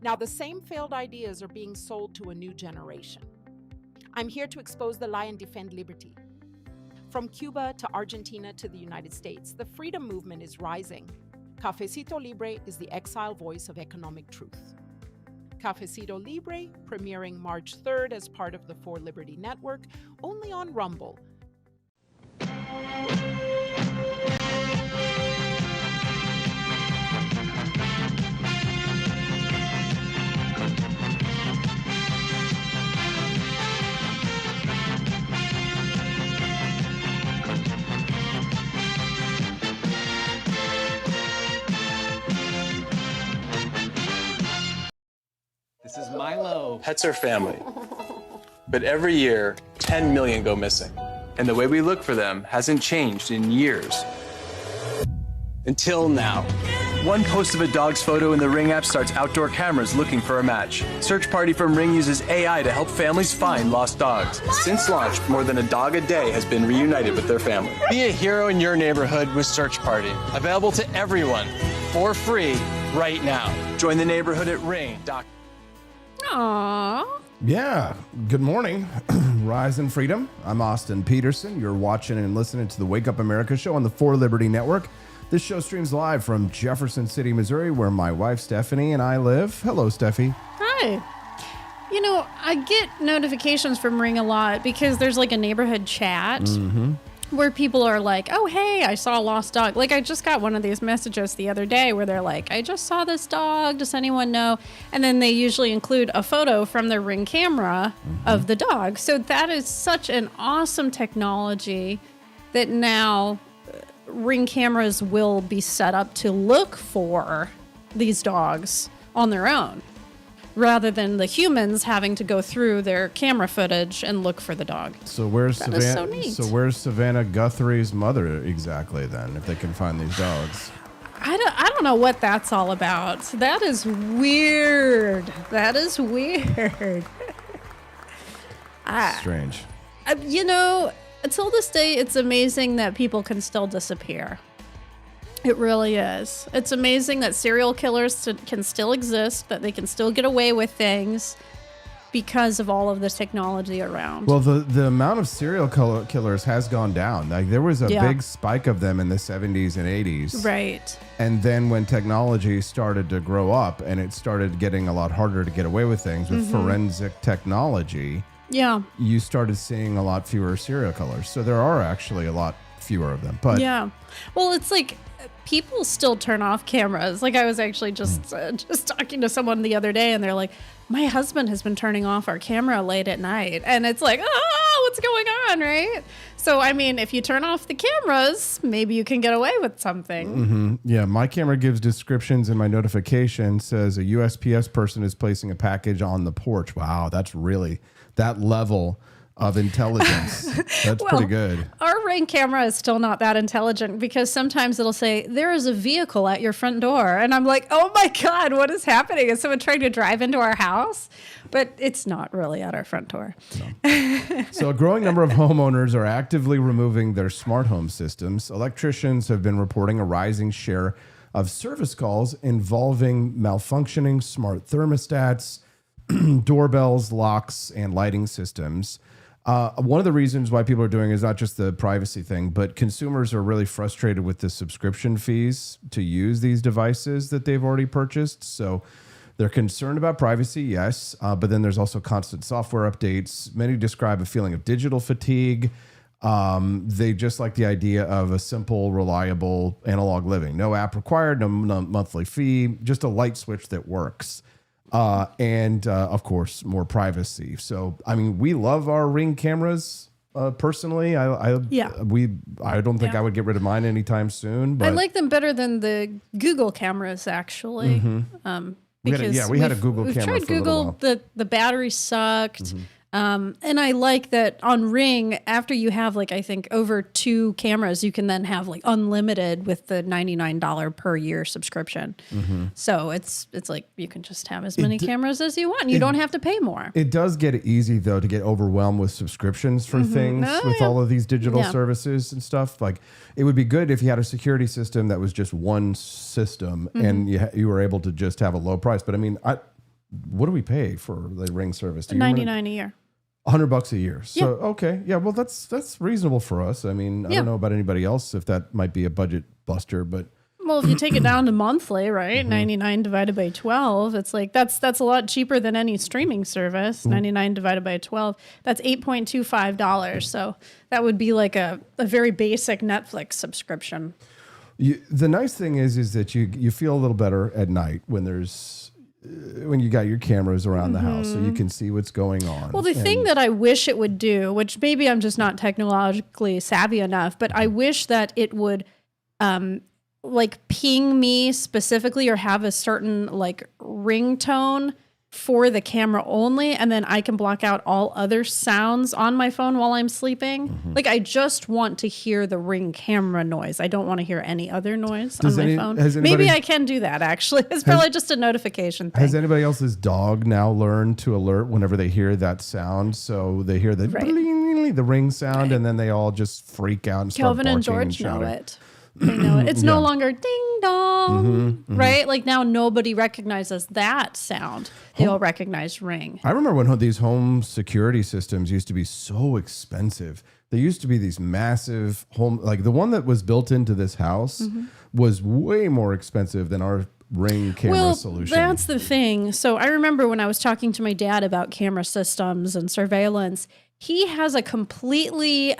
Now the same failed ideas are being sold to a new generation. I'm here to expose the lie and defend liberty. From Cuba to Argentina to the United States, the freedom movement is rising. Cafecito Libre is the exile voice of economic truth. Cafecito Libre, premiering March 3rd as part of the For Liberty Network, only on Rumble. This is Milo. Pets are family. But every year, 10 million go missing. And the way we look for them hasn't changed in years. Until now. One post of a dog's photo in the Ring app starts outdoor cameras looking for a match. Search Party from Ring uses AI to help families find lost dogs. Since launch, more than a dog a day has been reunited with their family. Be a hero in your neighborhood with Search Party. Available to everyone for free right now. Join the neighborhood at ring.com. Aww. Yeah. Good morning. Rise in Freedom. I'm Austin Peterson. You're watching and listening to the Wake Up America show on the For Liberty Network. This show streams live from Jefferson City, Missouri, where my wife Stephanie and I live. Hello, Steffi. Hi. You know, I get notifications from Ring a lot because there's like a neighborhood chat where people are like, oh, hey, I saw a lost dog. Like, I just got one of these messages the other day where they're like, I just saw this dog. Does anyone know? And then they usually include a photo from their Ring camera of the dog. So that is such an awesome technology that now Ring cameras will be set up to look for these dogs on their own. rather than the humans having to go through their camera footage and look for the dog. So where's That is so neat. where's Savannah Guthrie's mother exactly then, if they can find these dogs? I don't know what that's all about. That is weird. That is weird. Strange. You know, until this day, it's amazing that people can still disappear. It really is. It's amazing that serial killers can still exist, that they can still get away with things because of all of the technology around. Well, the amount of serial killers has gone down. Like there was a big spike of them in the 70s and 80s. Right. And then when technology started to grow up and it started getting a lot harder to get away with things with forensic technology, you started seeing a lot fewer serial killers. So there are actually a lot fewer of them. But yeah. Well, it's like people still turn off cameras. Like I was actually just talking to someone the other day and they're like, my husband has been turning off our camera late at night. And it's like, what's going on, right? So, I mean, if you turn off the cameras, maybe you can get away with something. Yeah, my camera gives descriptions and my notification says a USPS person is placing a package on the porch. Wow, that's really that level of intelligence. That's pretty good. Our Ring camera is still not that intelligent because sometimes it'll say, there is a vehicle at your front door. And I'm like, oh my God, what is happening? Is someone trying to drive into our house? But it's not really at our front door. No. So a growing number of homeowners are actively removing their smart home systems. Electricians have been reporting a rising share of service calls involving malfunctioning smart thermostats, doorbells, locks, and lighting systems. One of the reasons why people are doing it is not just the privacy thing, but consumers are really frustrated with the subscription fees to use these devices that they've already purchased. So they're concerned about privacy, yes, but then there's also constant software updates. Many describe a feeling of digital fatigue. They just like the idea of a simple, reliable analog living. No app required, no monthly fee, just a light switch that works. And of course, more privacy. So, I mean, we love our Ring cameras. Personally, I don't think I would get rid of mine anytime soon. But I like them better than the Google cameras, actually. We had a Google camera. We've tried for a little Google. while. The battery sucked. And I like that on Ring, after you have like, I think over 2 cameras, you can then have like unlimited with the $99 per year subscription. So it's like you can just have as many cameras as you want. You don't have to pay more. It does get easy though to get overwhelmed with subscriptions for things with all of these digital services and stuff. Like it would be good if you had a security system that was just one system and you were able to just have a low price. But I mean, what do we pay for the Ring service? $99 a year. $100 a year. So, okay. Yeah. Well, that's reasonable for us. I mean, I don't know about anybody else if that might be a budget buster, but. Well, if you take it down to monthly, right? 99 divided by 12, it's like, that's a lot cheaper than any streaming service. 99 divided by 12, that's $8.25. So that would be like a very basic Netflix subscription. The nice thing is that you feel a little better at night when you got your cameras around the house so you can see what's going on. Well, the thing that I wish it would do, which maybe I'm just not technologically savvy enough, but I wish that it would like ping me specifically or have a certain like ringtone for the camera only, and then I can block out all other sounds on my phone while I'm sleeping. Like I just want to hear the Ring camera noise. I don't want to hear any other noise on my phone. Maybe I can do that actually. It's probably just a notification thing. Has anybody else's dog now learned to alert whenever they hear that sound? So they hear the Ring sound and then they all just freak out and start Kelvin and George know it. They know it. It's no longer ding dong, right? Like now nobody recognizes that sound. They all recognize Ring. I remember when these home security systems used to be so expensive. There used to be these massive home, like the one that was built into this house was way more expensive than our Ring camera solution. That's the thing. So I remember when I was talking to my dad about camera systems and surveillance, he has a completely,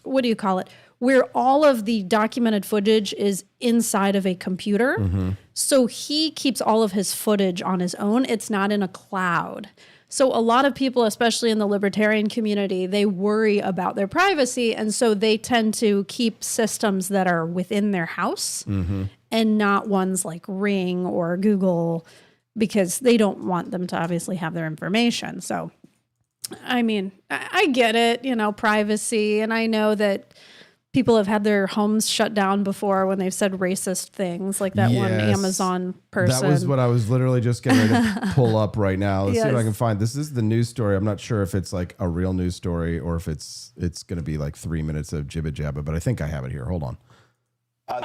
what do you call it? Where all of the documented footage is inside of a computer. So he keeps all of his footage on his own. It's not in a cloud. So a lot of people, especially in the libertarian community, they worry about their privacy. And so they tend to keep systems that are within their house and not ones like Ring or Google because they don't want them to obviously have their information. So, I mean, I get it, privacy. And I know that people have had their homes shut down before when they've said racist things, like that one Amazon person. That was what I was literally just getting ready to pull up right now. Let's see if I can find. This is the news story. I'm not sure if it's like a real news story or if it's going to be like 3 minutes of jibba jabba, but I think I have it here. Hold on.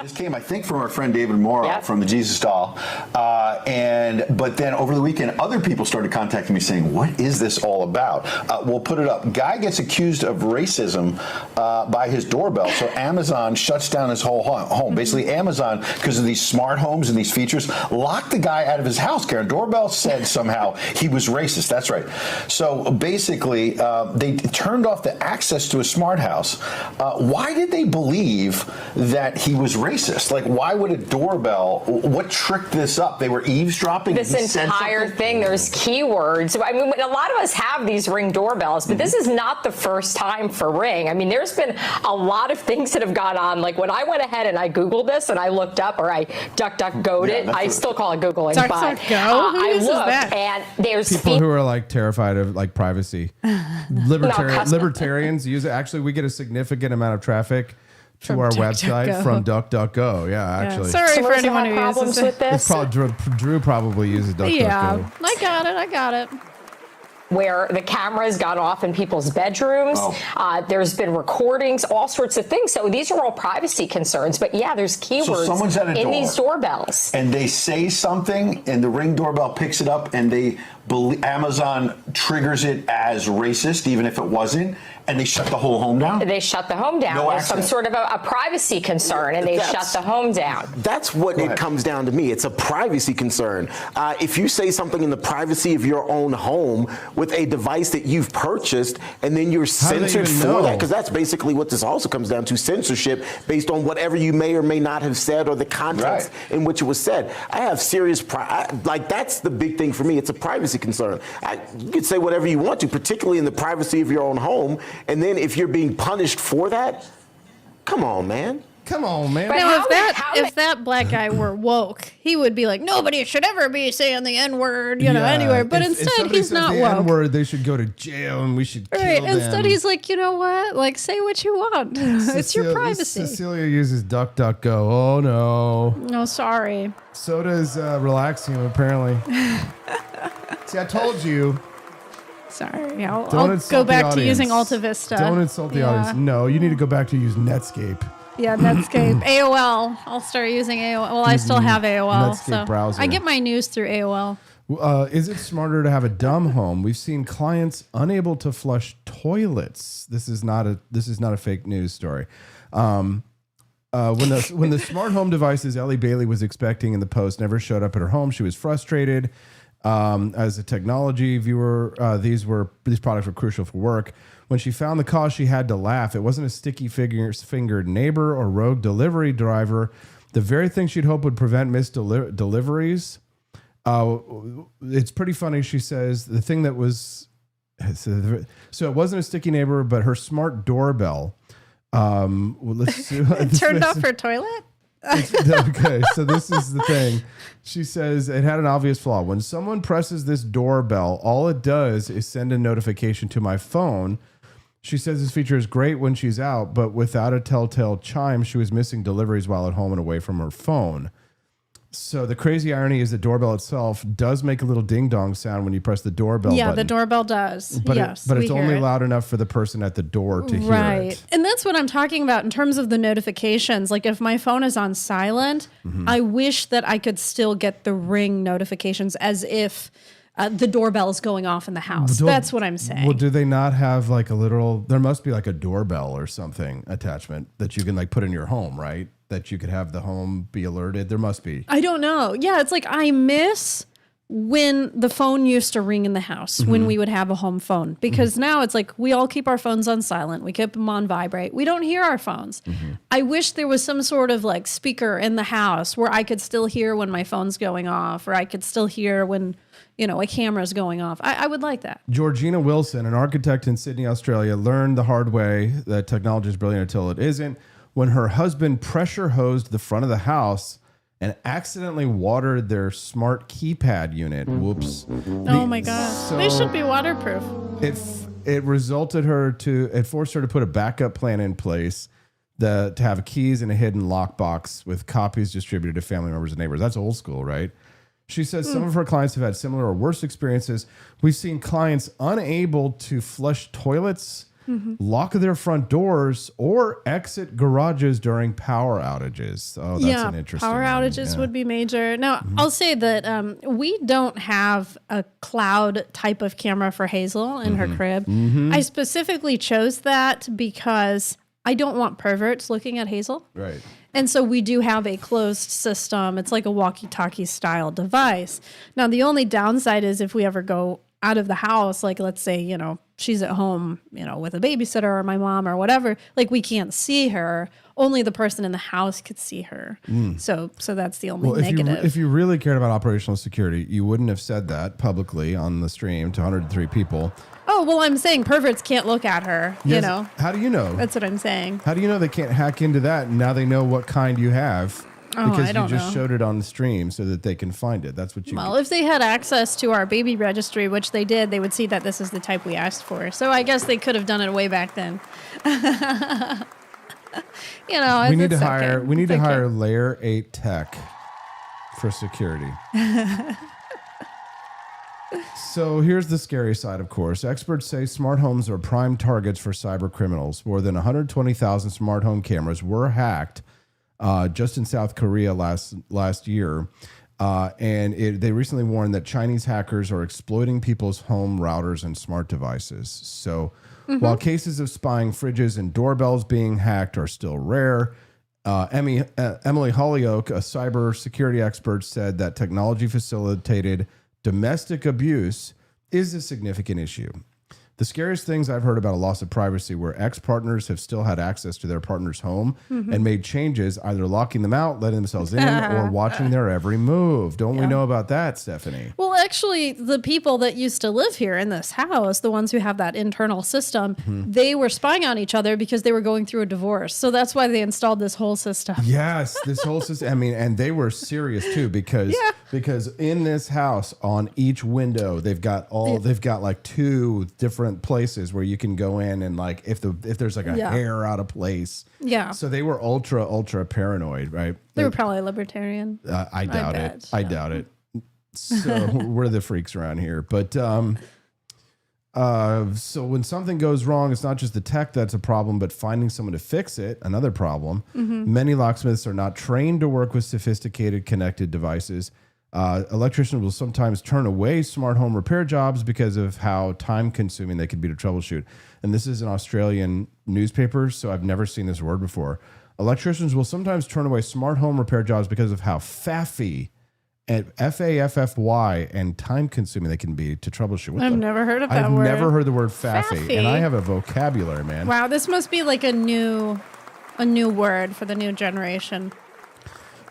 This came, I think, from our friend David Morrow from the Jesus Doll. But then over the weekend, other people started contacting me saying, what is this all about? We'll put it up. Guy gets accused of racism by his doorbell. So Amazon shuts down his whole home. Basically, Amazon, because of these smart homes and these features, locked the guy out of his house. Karen, doorbell said somehow he was racist. That's right. So basically, they turned off the access to his smart house. Why did they believe that he was racist? Like, why would a doorbell, what tricked this up? They were eavesdropping? This entire thing, there's keywords. I mean, a lot of us have these Ring doorbells, but this is not the first time for Ring. I mean, there's been a lot of things that have gone on. Like when I went ahead and I Googled this and I looked up, or I DuckDuckGo'd it. I still call it Googling, but I looked and there's people who are like terrified of like privacy. Libertarians use it. Actually, we get a significant amount of traffic to our website from DuckDuckGo. Yeah, actually. Sorry for anyone who uses with this. Drew probably uses DuckDuckGo. Yeah, I got it. Where the cameras got off in people's bedrooms. There's been recordings, all sorts of things. So these are all privacy concerns. But yeah, there's keywords in these doorbells. And they say something, and the Ring doorbell picks it up, and Amazon triggers it as racist, even if it wasn't, and they shut the whole home down? They shut the home down. No There's some sort of a privacy concern, and they shut the home down. That's what it comes down to me. It's a privacy concern. If you say something in the privacy of your own home with a device that you've purchased, and then you're censored for that, because that's basically what this also comes down to, censorship based on whatever you may or may not have said or the context in which it was said. I have serious that's the big thing for me. It's a privacy concern. You could say whatever you want to, particularly in the privacy of your own home, and then if you're being punished for that, come on, man. Come on, man. Now, if that black guy were woke, he would be like, nobody should ever be saying the N-word, anywhere. But instead, he's not woke. N-word, they should go to jail and we should kill them. Instead, he's like, you know what? Like, say what you want. It's your privacy. Cecilia uses DuckDuckGo. Oh, no. No, sorry. So does Relaxium, apparently. See, I told you. Sorry, I'll go back to using Alta Vista. Don't insult the audience. No, you need to go back to use Netscape. Yeah, Netscape. AOL. I'll start using AOL. Well, I still have AOL. Netscape browser. I get my news through AOL. Is it smarter to have a dumb home? We've seen clients unable to flush toilets. This is not a fake news story. When the smart home devices Ellie Bailey was expecting in the post never showed up at her home, she was frustrated. As a technology viewer, these products were crucial for work. When she found the cause, she had to laugh. It wasn't a sticky-fingered neighbor or rogue delivery driver. The very thing she'd hope would prevent missed deliveries. It's pretty funny. She says the thing that was so it wasn't a sticky neighbor, but her smart doorbell. Turned off her toilet. Okay, so this is the thing. She says it had an obvious flaw. When someone presses this doorbell, all it does is send a notification to my phone. She says this feature is great when she's out, but without a telltale chime, she was missing deliveries while at home and away from her phone. So the crazy irony is the doorbell itself does make a little ding-dong sound when you press the doorbell button. The doorbell does. But yes, but it's only loud enough for the person at the door to hear it. And that's what I'm talking about in terms of the notifications. Like if my phone is on silent, I wish that I could still get the Ring notifications as if the doorbell is going off in the house. That's what I'm saying. Well, do they not have like a literal, there must be like a doorbell or something attachment that you can like put in your home, right? That you could have the home be alerted. There must be. I don't know. Yeah, it's like I miss when the phone used to ring in the house when we would have a home phone, because now it's like we all keep our phones on silent. We keep them on vibrate. We don't hear our phones. I wish there was some sort of like speaker in the house where I could still hear when my phone's going off, or I could still hear when a camera's going off. I would like that. Georgina Wilson, an architect in Sydney, Australia, learned the hard way that technology is brilliant until it isn't. When her husband pressure hosed the front of the house and accidentally watered their smart keypad unit. Whoops. Oh my God. They should be waterproof. It forced her to put a backup plan in place to have keys in a hidden lockbox with copies distributed to family members and neighbors. That's old school, right? She says some of her clients have had similar or worse experiences. We've seen clients unable to flush toilets, lock their front doors, or exit garages during power outages. Oh, that's an interesting power one. outages would be major. Now, I'll say that we don't have a cloud type of camera for Hazel in her crib. I specifically chose that because I don't want perverts looking at Hazel. Right. And so we do have a closed system. It's like a walkie-talkie style device. Now, the only downside is if we ever go out of the house, like let's say, she's at home, with a babysitter or my mom or whatever, like we can't see her. Only the person in the house could see her. So that's the only negative. If you really cared about operational security, you wouldn't have said that publicly on the stream to 103 people. Oh, well, I'm saying perverts can't look at her, Yes. How do you know? That's what I'm saying. How do you know they can't hack into that? And now they know what kind you have because I don't you just know. showed it on the stream so that they can find it. That's what you Well, if they had access to our baby registry, which they did, they would see that this is the type we asked for. So I guess they could have done it way back then. we need to hire. We need to hire Layer 8 tech for security. So here's the scary side, of course. Experts say smart homes are prime targets for cyber criminals. More than 120,000 smart home cameras were hacked just in South Korea last year. They recently warned that Chinese hackers are exploiting people's home routers and smart devices. So while cases of spying fridges and doorbells being hacked are still rare, Emily Holyoke, a cybersecurity expert, said that technology facilitated domestic abuse is a significant issue. The scariest things I've heard about a loss of privacy where ex-partners have still had access to their partner's home and made changes, either locking them out, letting themselves in, or watching their every move. Don't we know about that, Stephanie? Well, actually, the people that used to live here in this house, the ones who have that internal system, they were spying on each other because they were going through a divorce. So that's why they installed this whole system. Yes, this whole system. I mean, and they were serious too because in this house on each window they've got like 2 different places where you can go in and like if there's like a hair out of place. Yeah. So they were ultra paranoid, right? They were probably libertarian. I doubt it. I doubt it. So we're the freaks around here. But so when something goes wrong, it's not just the tech that's a problem, but finding someone to fix it, another problem. Many locksmiths are not trained to work with sophisticated connected devices. Electricians will sometimes turn away smart home repair jobs because of how time-consuming they can be to troubleshoot. And this is an Australian newspaper, so I've never seen this word before. Electricians will sometimes turn away smart home repair jobs because of how faffy and F-A-F-F-Y and time-consuming they can be to troubleshoot. I've never heard of that word. I've never heard the word faffy, and I have a vocabulary, man. Wow, this must be like a new word for the new generation.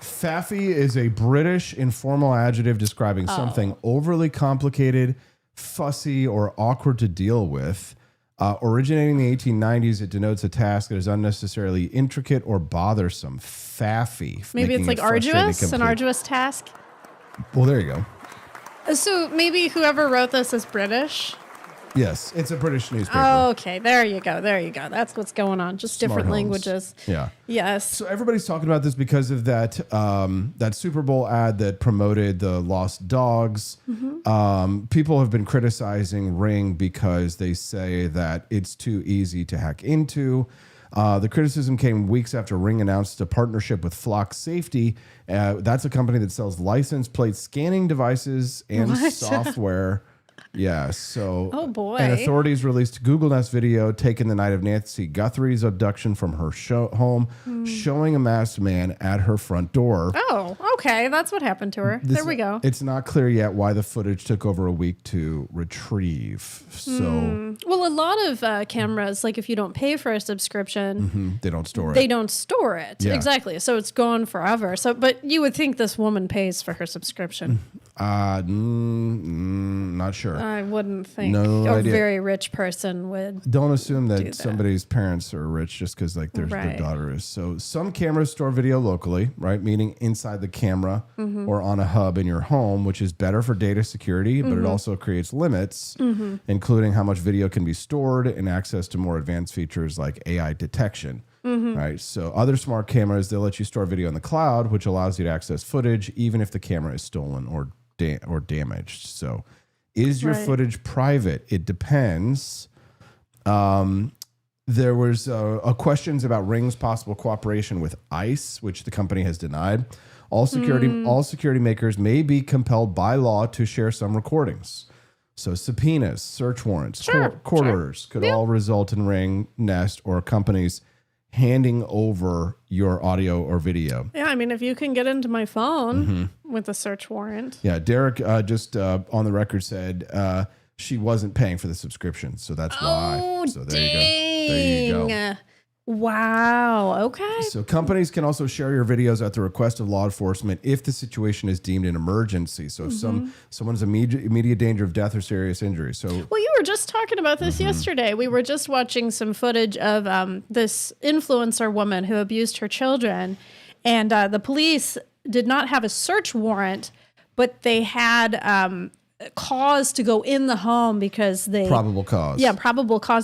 Faffy is a British informal adjective describing something overly complicated, fussy, or awkward to deal with. Originating in the 1890s, it denotes a task that is unnecessarily intricate or bothersome. Faffy. Maybe it's like arduous, an arduous task. Well, there you go. So maybe whoever wrote this is British. Yes, it's a British newspaper. Oh, okay. There you go. That's what's going on. Just Smart different homes. languages. Yeah. Yes. So everybody's talking about this because of that Super Bowl ad that promoted the lost dogs. People have been criticizing Ring because they say that it's too easy to hack into. The criticism came weeks after Ring announced a partnership with Flock Safety. That's a company that sells license plate scanning devices and software. Yeah, so... Oh, boy. And authorities released Google Nest video taken the night of Nancy Guthrie's abduction from her home, showing a masked man at her front door. Oh, okay. That's what happened to her. There we go. It's not clear yet why the footage took over a week to retrieve. So... Well, a lot of cameras, like if you don't pay for a subscription... They don't store it. They don't store it. Yeah. Exactly. So it's gone forever. But you would think this woman pays for her subscription. Not sure. I wouldn't think No a idea. very rich person would. Don't assume that somebody's parents are rich just because like their daughter is. So some cameras store video locally, right? Meaning inside the camera or on a hub in your home, which is better for data security, but it also creates limits, including how much video can be stored and access to more advanced features like AI detection. Right. So other smart cameras, they'll let you store video in the cloud, which allows you to access footage even if the camera is stolen or damaged. So is your footage private? It depends. There was questions about Ring's possible cooperation with ICE, which the company has denied. All security makers may be compelled by law to share some recordings. So subpoenas, search warrants, court orders could all result in Ring, Nest, or companies handing over your audio or video. Yeah, I mean, if you can get into my phone with a search warrant. Yeah, Derek just on the record said she wasn't paying for the subscription, so that's why. So there you go. There you go. Wow. Okay. So companies can also share your videos at the request of law enforcement if the situation is deemed an emergency. So if someone's immediate danger of death or serious injury. So well, you were just talking about this yesterday. We were just watching some footage of this influencer woman who abused her children, and the police did not have a search warrant, but they had cause to go in the home because they probable cause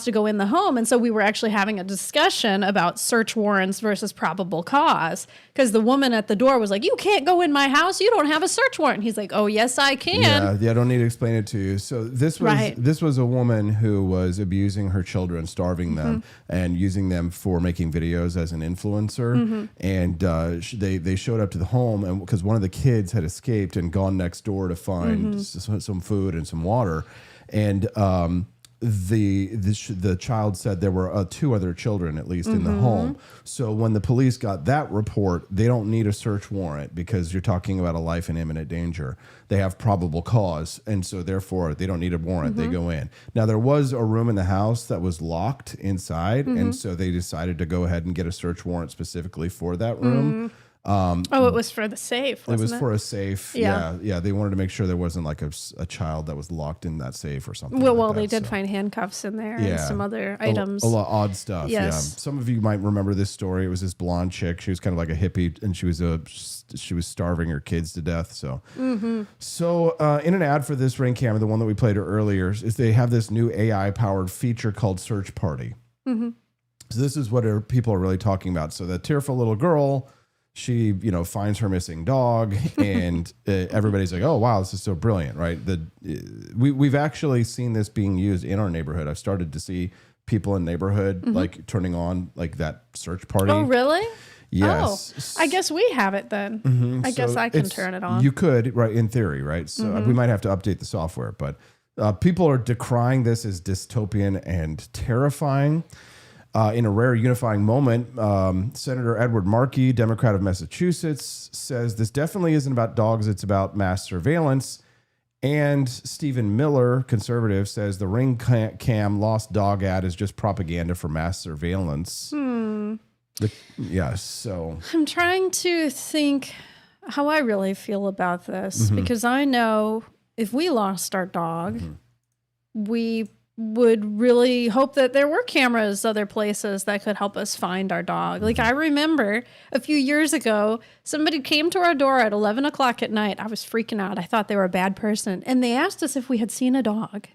to go in the home. And so we were actually having a discussion about search warrants versus probable cause, because the woman at the door was like, you can't go in my house, you don't have a search warrant. He's like, oh yes I can. Yeah, I don't need to explain it to you. So this was a woman who was abusing her children, starving them and using them for making videos as an influencer. And they showed up to the home, and because one of the kids had escaped and gone next door to find some food and some water, and the child said there were 2 other children at least in the home. So when the police got that report, they don't need a search warrant because you're talking about a life in imminent danger. They have probable cause, and so therefore they don't need a warrant. They go in. Now there was a room in the house that was locked inside, and so they decided to go ahead and get a search warrant specifically for that room. It was for the safe, wasn't it? It was for a safe. Yeah. Yeah. They wanted to make sure there wasn't like a child that was locked in that safe or something. Well, they did find handcuffs in there and some other items. A lot of odd stuff. Yes. Yeah. Some of you might remember this story. It was this blonde chick. She was kind of like a hippie, and she was starving her kids to death. So, in an ad for this Ring camera, the one that we played earlier, is they have this new AI powered feature called Search Party. So this is what people are really talking about. So the tearful little girl, she, finds her missing dog, and everybody's like, "Oh, wow, this is so brilliant!" Right? We've actually seen this being used in our neighborhood. I've started to see people in neighborhood like turning on like that search party. Oh, really? Yes. Oh, I guess we have it then. I guess I can turn it on. You could, right? In theory, right? So we might have to update the software, but people are decrying this as dystopian and terrifying. In a rare unifying moment, Senator Edward Markey, Democrat of Massachusetts, says this definitely isn't about dogs, it's about mass surveillance. And Stephen Miller, conservative, says the Ring Cam lost dog ad is just propaganda for mass surveillance. So I'm trying to think how I really feel about this, because I know if we lost our dog, we would really hope that there were cameras other places that could help us find our dog. Like, I remember a few years ago, somebody came to our door at 11 o'clock at night. I was freaking out. I thought they were a bad person. And they asked us if we had seen a dog,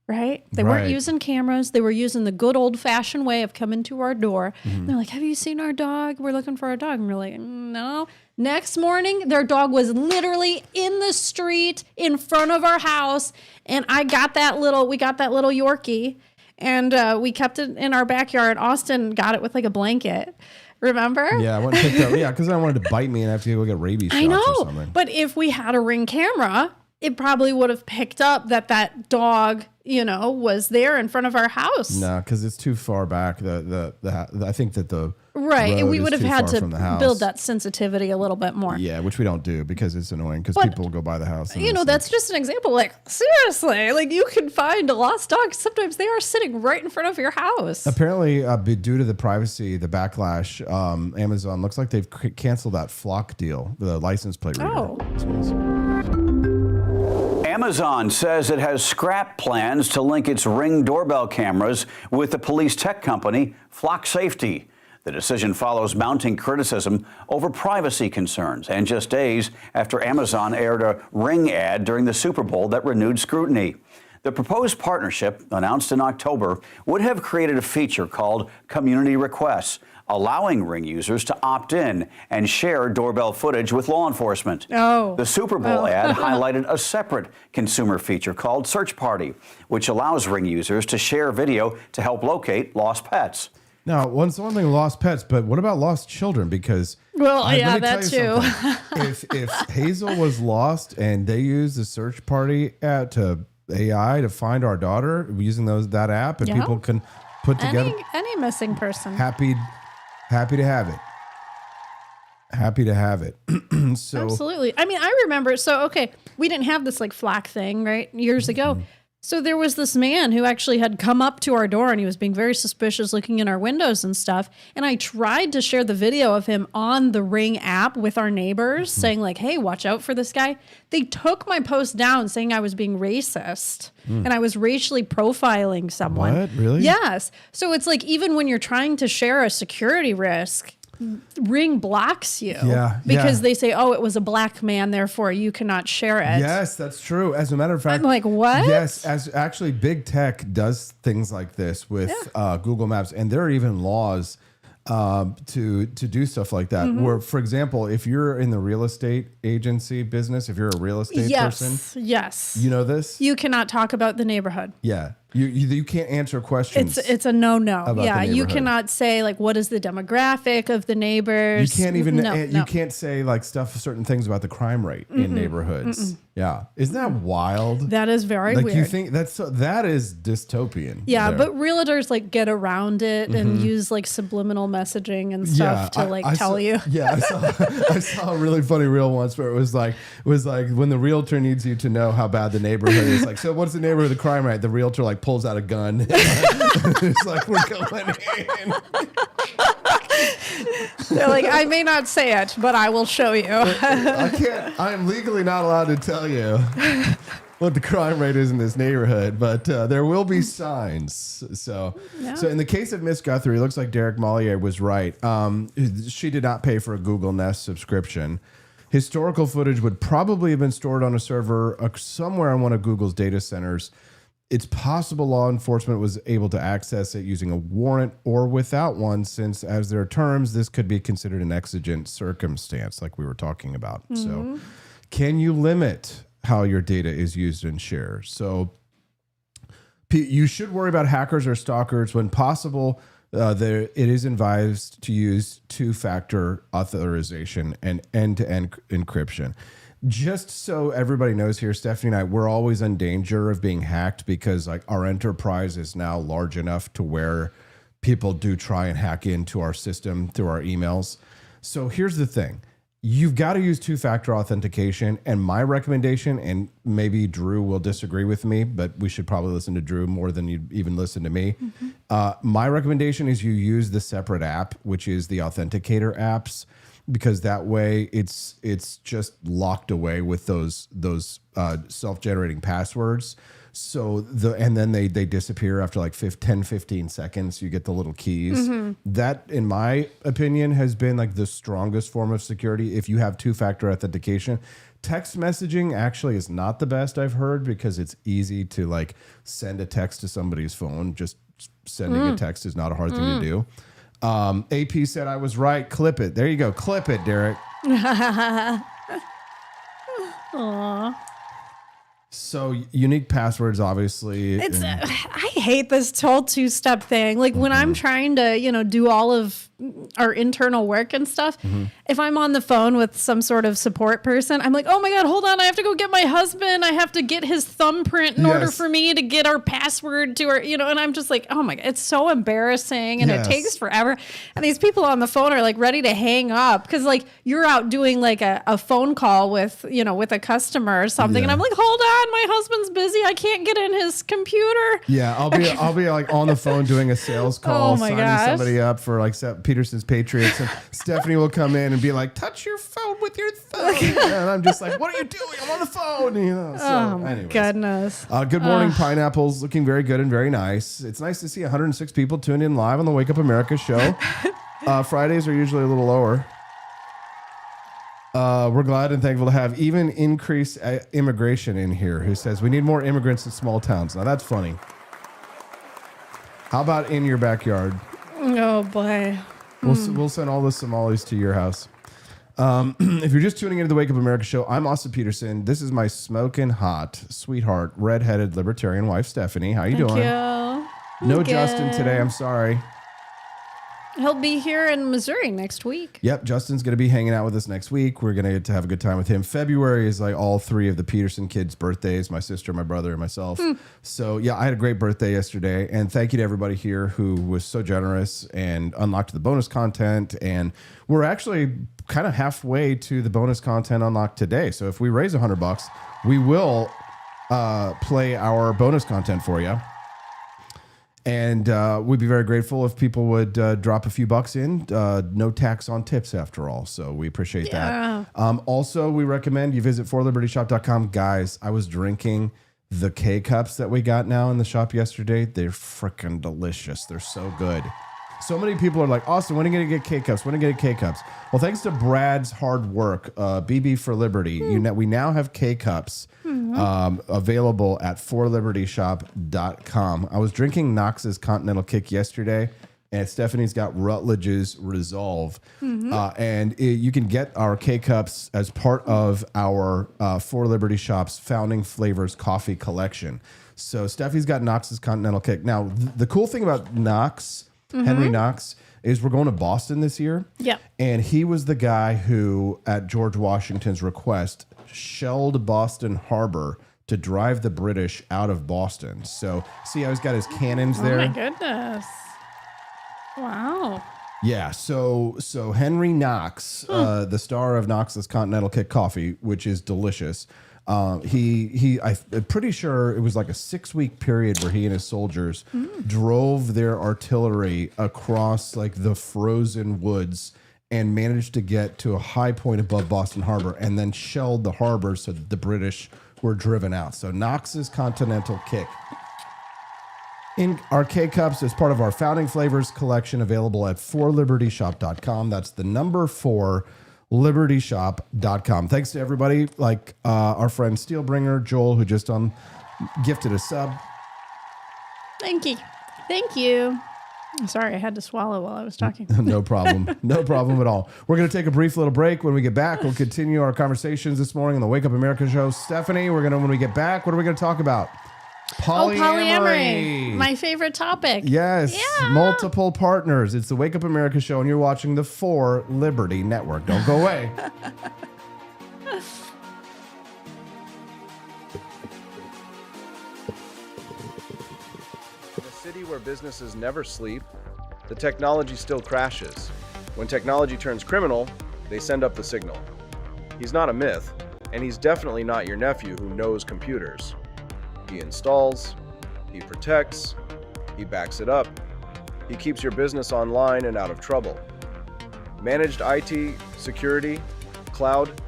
right? They weren't using cameras. They were using the good old-fashioned way of coming to our door. And they're like, have you seen our dog? We're looking for our dog. And we're like, no. Next morning, their dog was literally in the street in front of our house. And we got that little Yorkie, and we kept it in our backyard. Austin got it with like a blanket. Remember? Yeah, I went and picked up. Yeah, because I wanted to bite me and I have to go get rabies shots or something. But if we had a Ring camera, it probably would have picked up that dog, was there in front of our house. No, because it's too far back. I think that the right, and we would have had to build build that sensitivity a little bit more. Yeah, which we don't do because it's annoying. Because people will go by the house. That's just an example. Like, seriously, like, you can find a lost dog. Sometimes they are sitting right in front of your house. Apparently, due to the privacy, the backlash, Amazon looks like they've canceled that Flock deal, the license plate reader. Oh. Amazon says it has scrapped plans to link its Ring doorbell cameras with the police tech company Flock Safety. The decision follows mounting criticism over privacy concerns and just days after Amazon aired a Ring ad during the Super Bowl that renewed scrutiny. The proposed partnership, announced in October, would have created a feature called Community Requests, allowing Ring users to opt in and share doorbell footage with law enforcement. Oh. The Super Bowl ad highlighted a separate consumer feature called Search Party, which allows Ring users to share video to help locate lost pets. Now, one thing, lost pets, but what about lost children? Because yeah, that too. if Hazel was lost and they used the Search Party to AI to find our daughter using that app, and people can put together any missing person. Happy to have it. Happy to have it. So absolutely. I mean, I remember. So okay, we didn't have this like Flock thing, right? Years ago. So there was this man who actually had come up to our door and he was being very suspicious, looking in our windows and stuff. And I tried to share the video of him on the Ring app with our neighbors saying like, hey, watch out for this guy. They took my post down saying I was being racist and I was racially profiling someone. What? Really? Yes. So it's like, even when you're trying to share a security risk, Ring blocks you because they say, oh, it was a black man, therefore you cannot share it. Yes, that's true. As a matter of fact, I'm like, what? Yes, as actually big tech does things like this with Google Maps, and there are even laws to do stuff like that. Where, for example, if you're in the real estate agency business, if you're a real estate person, you know this, you cannot talk about the neighborhood. Yeah. You can't answer questions. It's a no. Yeah, you cannot say like what is the demographic of the neighbors. You can't even you can't say like certain things about the crime rate in neighborhoods. Yeah, isn't that wild? That is very weird. You think that is dystopian? Yeah, but realtors like get around it and use like subliminal messaging and stuff to tell you. Yeah, I saw a really funny reel once where it was like when the realtor needs you to know how bad the neighborhood is. Like, so what's the neighborhood of the crime rate? The realtor like pulls out a gun. It's like, we're going in. They're like, I may not say it, but I will show you. I'm legally not allowed to tell you what the crime rate is in this neighborhood, but there will be signs. So in the case of Miss Guthrie, it looks like Derek Mollier was right. She did not pay for a Google Nest subscription. Historical footage would probably have been stored on a server somewhere on one of Google's data centers. It's possible law enforcement was able to access it using a warrant or without one, since as their terms, this could be considered an exigent circumstance like we were talking about. So can you limit how your data is used and shared? So you should worry about hackers or stalkers when possible. It is advised to use two-factor authorization and end-to-end encryption. Just so everybody knows here, Stephanie and I, we're always in danger of being hacked because like our enterprise is now large enough to where people do try and hack into our system through our emails. So here's the thing. You've got to use two-factor authentication. And my recommendation, and maybe Drew will disagree with me, but we should probably listen to Drew more than you'd even listen to me. My recommendation is you use the separate app, which is the Authenticator apps, because that way it's just locked away with those self-generating passwords. So and then they disappear after like 10-15 seconds. You get the little keys. That, in my opinion, has been like the strongest form of security if you have two-factor authentication. Text messaging actually is not the best, I've heard, because it's easy to like send a text to somebody's phone. Just sending a text is not a hard thing to do. AP said I was right. Clip it. There you go. Clip it, Derek. Aww. So unique passwords, obviously. I hate this whole two-step thing. Like when I'm trying to, do all of our internal work and stuff, if I'm on the phone with some sort of support person, I'm like, oh my God, hold on. I have to go get my husband. I have to get his thumbprint in order for me to get our password to our, and I'm just like, oh my God, it's so embarrassing and it takes forever. And these people on the phone are like ready to hang up because like you're out doing like a phone call with, with a customer or something. And I'm like, hold on, my husband's busy. I can't get in his computer. Yeah, I'll be like on the phone doing a sales call, signing somebody up for like Peterson's Patriots, and Stephanie will come in and be like, touch your phone with with your phone. And I'm just like, what are you doing? I'm on the phone. You know. So, Oh my anyways. goodness. Good morning, Pineapples. Looking very good and very nice. It's nice to see 106 people tuned in live on the Wake Up America show. Fridays are usually a little lower. We're glad and thankful to have even increased immigration in here, who says we need more immigrants in small towns. Now that's funny. How about in your backyard? Oh boy. We'll send all the Somalis to your house. If you're just tuning into the Wake Up America show, I'm Austin Peterson. This is my smoking hot, sweetheart, redheaded libertarian wife, Stephanie. How you doing? You. No Good. Justin today. I'm sorry. He'll be here in Missouri next week. Yep, Justin's going to be hanging out with us next week. We're going to get to have a good time with him. February is like all three of the Peterson kids' birthdays, my sister, my brother, and myself. So, yeah, I had a great birthday yesterday. And thank you to everybody here who was so generous and unlocked the bonus content. And we're actually kind of halfway to the bonus content unlocked today. So if we raise $100, we will play our bonus content for you. And we'd be very grateful if people would drop a few bucks in. No tax on tips, after all. So we appreciate that. Also, we recommend you visit forlibertyshop.com. Guys, I was drinking the K-Cups that we got now in the shop yesterday. They're freaking delicious. They're so good. So many people are like, Austin, when are you going to get K-Cups? When are you going to get K-Cups? Well, thanks to Brad's hard work, BB for Liberty, we now have K-Cups available at forlibertyshop.com. I was drinking Knox's Continental Kick yesterday, and Stephanie's got Rutledge's Resolve. And you can get our K-Cups as part of our For Liberty Shop's Founding Flavors Coffee Collection. So Stephanie's got Knox's Continental Kick. Now, the cool thing about Knox, Henry Knox, is we're going to Boston this year. Yeah. And he was the guy who, at George Washington's request, shelled Boston Harbor to drive the British out of Boston. So see how he's got his cannons there? Oh my goodness. Wow. Yeah, so Henry Knox, the star of Knox's Continental Kick Coffee, which is delicious. I'm pretty sure it was like a 6-week period where he and his soldiers drove their artillery across like the frozen woods and managed to get to a high point above Boston Harbor and then shelled the harbor so that the British were driven out. So Knox's Continental Kick. In our K-Cups as part of our Founding Flavors collection, available at forlibertyshop.com. That's the number 4, libertyshop.com. Thanks to everybody like our friend Steelbringer, Joel, who just gifted a sub. Thank you. Thank you. I'm sorry, I had to swallow while I was talking. No problem. No problem at all. We're going to take a brief little break. When we get back, we'll continue our conversations this morning on the Wake Up America show. Stephanie, when we get back, what are we going to talk about? Polyamory. My favorite topic. Yes. Yeah. Multiple partners. It's the Wake Up America show, and you're watching the For Liberty Network. Don't go away. In a city where businesses never sleep, the technology still crashes. When technology turns criminal, they send up the signal. He's not a myth, and he's definitely not your nephew who knows computers. He installs, he protects, he backs it up, he keeps your business online and out of trouble. Managed IT, security, cloud,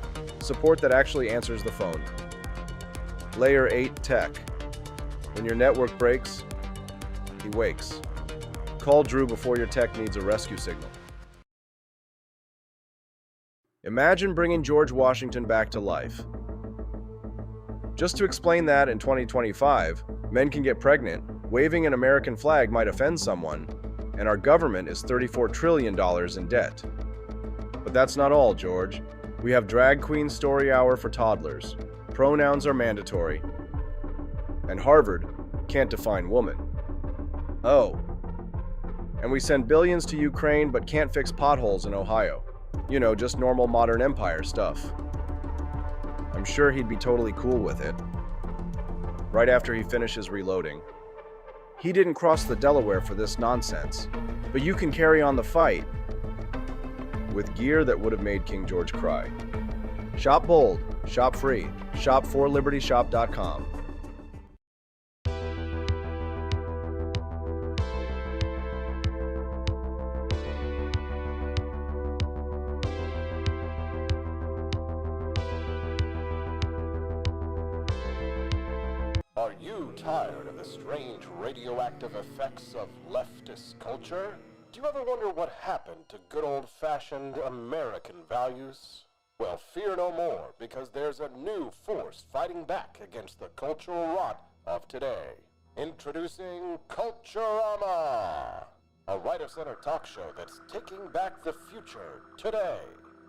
support that actually answers the phone. Layer 8 tech. When your network breaks, he wakes. Call Drew before your tech needs a rescue signal. Imagine bringing George Washington back to life. Just to explain that in 2025, men can get pregnant, waving an American flag might offend someone, and our government is $34 trillion in debt. But that's not all, George. We have drag queen story hour for toddlers, pronouns are mandatory, and Harvard can't define woman. Oh. And we send billions to Ukraine but can't fix potholes in Ohio. You know, just normal modern empire stuff. I'm sure he'd be totally cool with it. Right after he finishes reloading. He didn't cross the Delaware for this nonsense, but you can carry on the fight with gear that would have made King George cry. Shop bold, shop free, shop forlibertyshop.com. Are you tired of the strange radioactive effects of leftist culture? Do you ever wonder what happened to good old-fashioned American values? Well, fear no more, because there's a new force fighting back against the cultural rot of today. Introducing Culturama, a right-of-center talk show that's taking back the future today.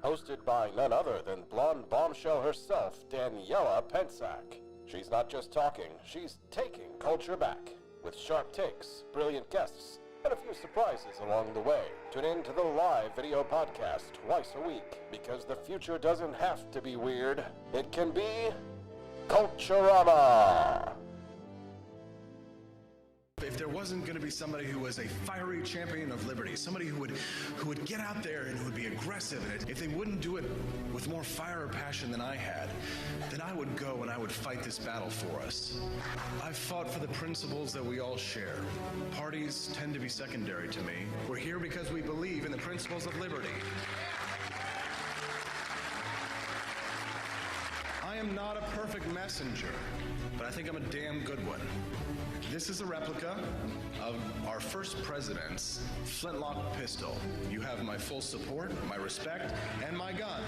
Hosted by none other than blonde bombshell herself, Daniela Pensack. She's not just talking, she's taking culture back. With sharp takes, brilliant guests, and a few surprises along the way. Tune in to the live video podcast twice a week, because the future doesn't have to be weird. It can be Culturama. If there wasn't going to be somebody who was a fiery champion of liberty, somebody who would get out there and who would be aggressive, and if they wouldn't do it with more fire or passion than I had, then I would go and I would fight this battle for us. I've fought for the principles that we all share. Parties tend to be secondary to me. We're here because we believe in the principles of liberty. I am not a perfect messenger, but I think I'm a damn good one. This is a replica of our first president's flintlock pistol. You have my full support, my respect, and my gun.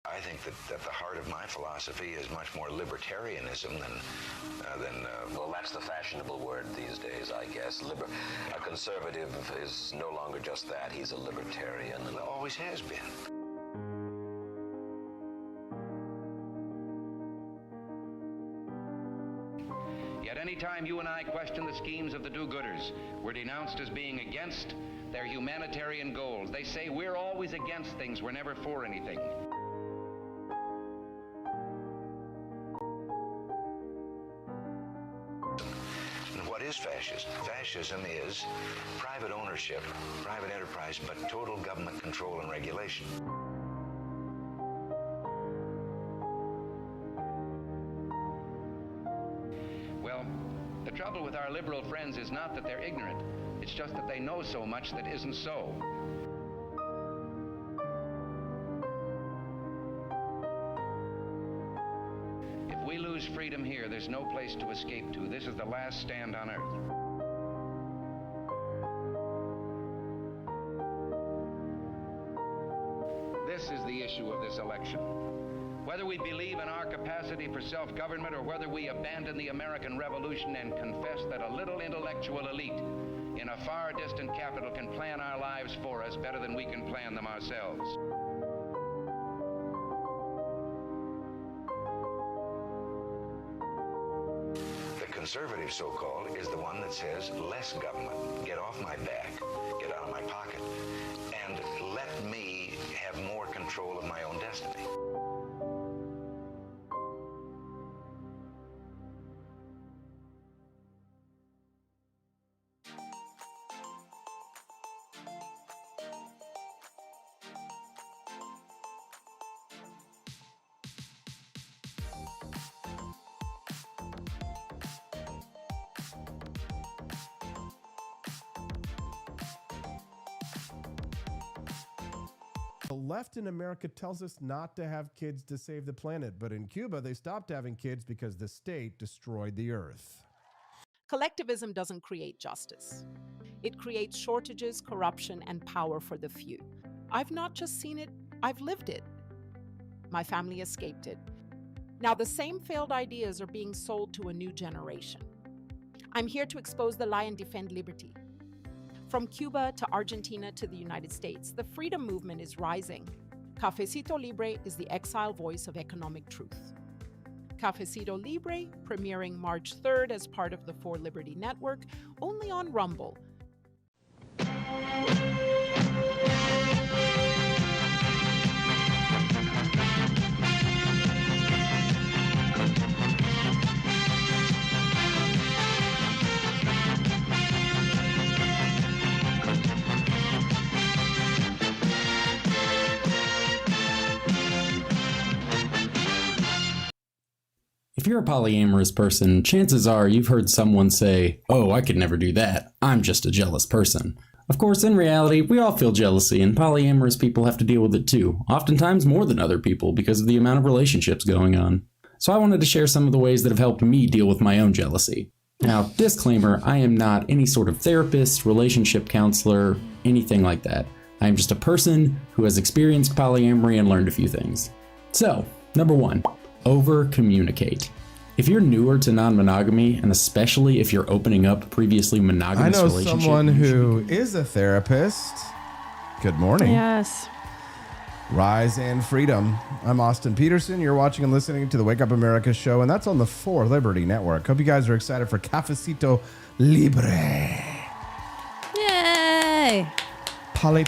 I think that at the heart of my philosophy is much more libertarianism than well, that's the fashionable word these days, I guess. A conservative is no longer just that. He's a libertarian. And always has been. Yet any time you and I question the schemes of the do-gooders, we're denounced as being against their humanitarian goals. They say we're always against things, we're never for anything. What is fascism? Fascism is private ownership, private enterprise, but total government control and regulation. Well, the trouble with our liberal friends is not that they're ignorant. It's just that they know so much that isn't so. If we lose freedom here, there's no place to escape to. This is the last stand on earth. This is the issue of this election. Whether we believe in our capacity for self-government or whether we abandon the American Revolution and confess that a little intellectual elite in a far distant capital can plan our lives for us better than we can plan them ourselves. The conservative, so-called, is the one that says less government, get off my back, get out of my pocket, and let me have more control of my own destiny. The left in America tells us not to have kids to save the planet, but in Cuba, they stopped having kids because the state destroyed the earth. Collectivism doesn't create justice. It creates shortages, corruption, and power for the few. I've not just seen it, I've lived it. My family escaped it. Now the same failed ideas are being sold to a new generation. I'm here to expose the lie and defend liberty. From Cuba to Argentina to the United States, the freedom movement is rising. Cafecito Libre is the exile voice of economic truth. Cafecito Libre, premiering March 3rd as part of the For Liberty Network, only on Rumble. If you're a polyamorous person, chances are you've heard someone say, "Oh, I could never do that. I'm just a jealous person." Of course, in reality, we all feel jealousy, and polyamorous people have to deal with it too, oftentimes more than other people because of the amount of relationships going on. So I wanted to share some of the ways that have helped me deal with my own jealousy. Now, disclaimer, I am not any sort of therapist, relationship counselor, anything like that. I am just a person who has experienced polyamory and learned a few things. So, number 1, over-communicate. If you're newer to non-monogamy, and especially if you're opening up previously monogamous relationships... I know someone who is a therapist. Good morning. Yes. Rise and freedom. I'm Austin Peterson. You're watching and listening to the Wake Up America show, and that's on the 4 Liberty Network. Hope you guys are excited for Cafecito Libre. Yay! Polly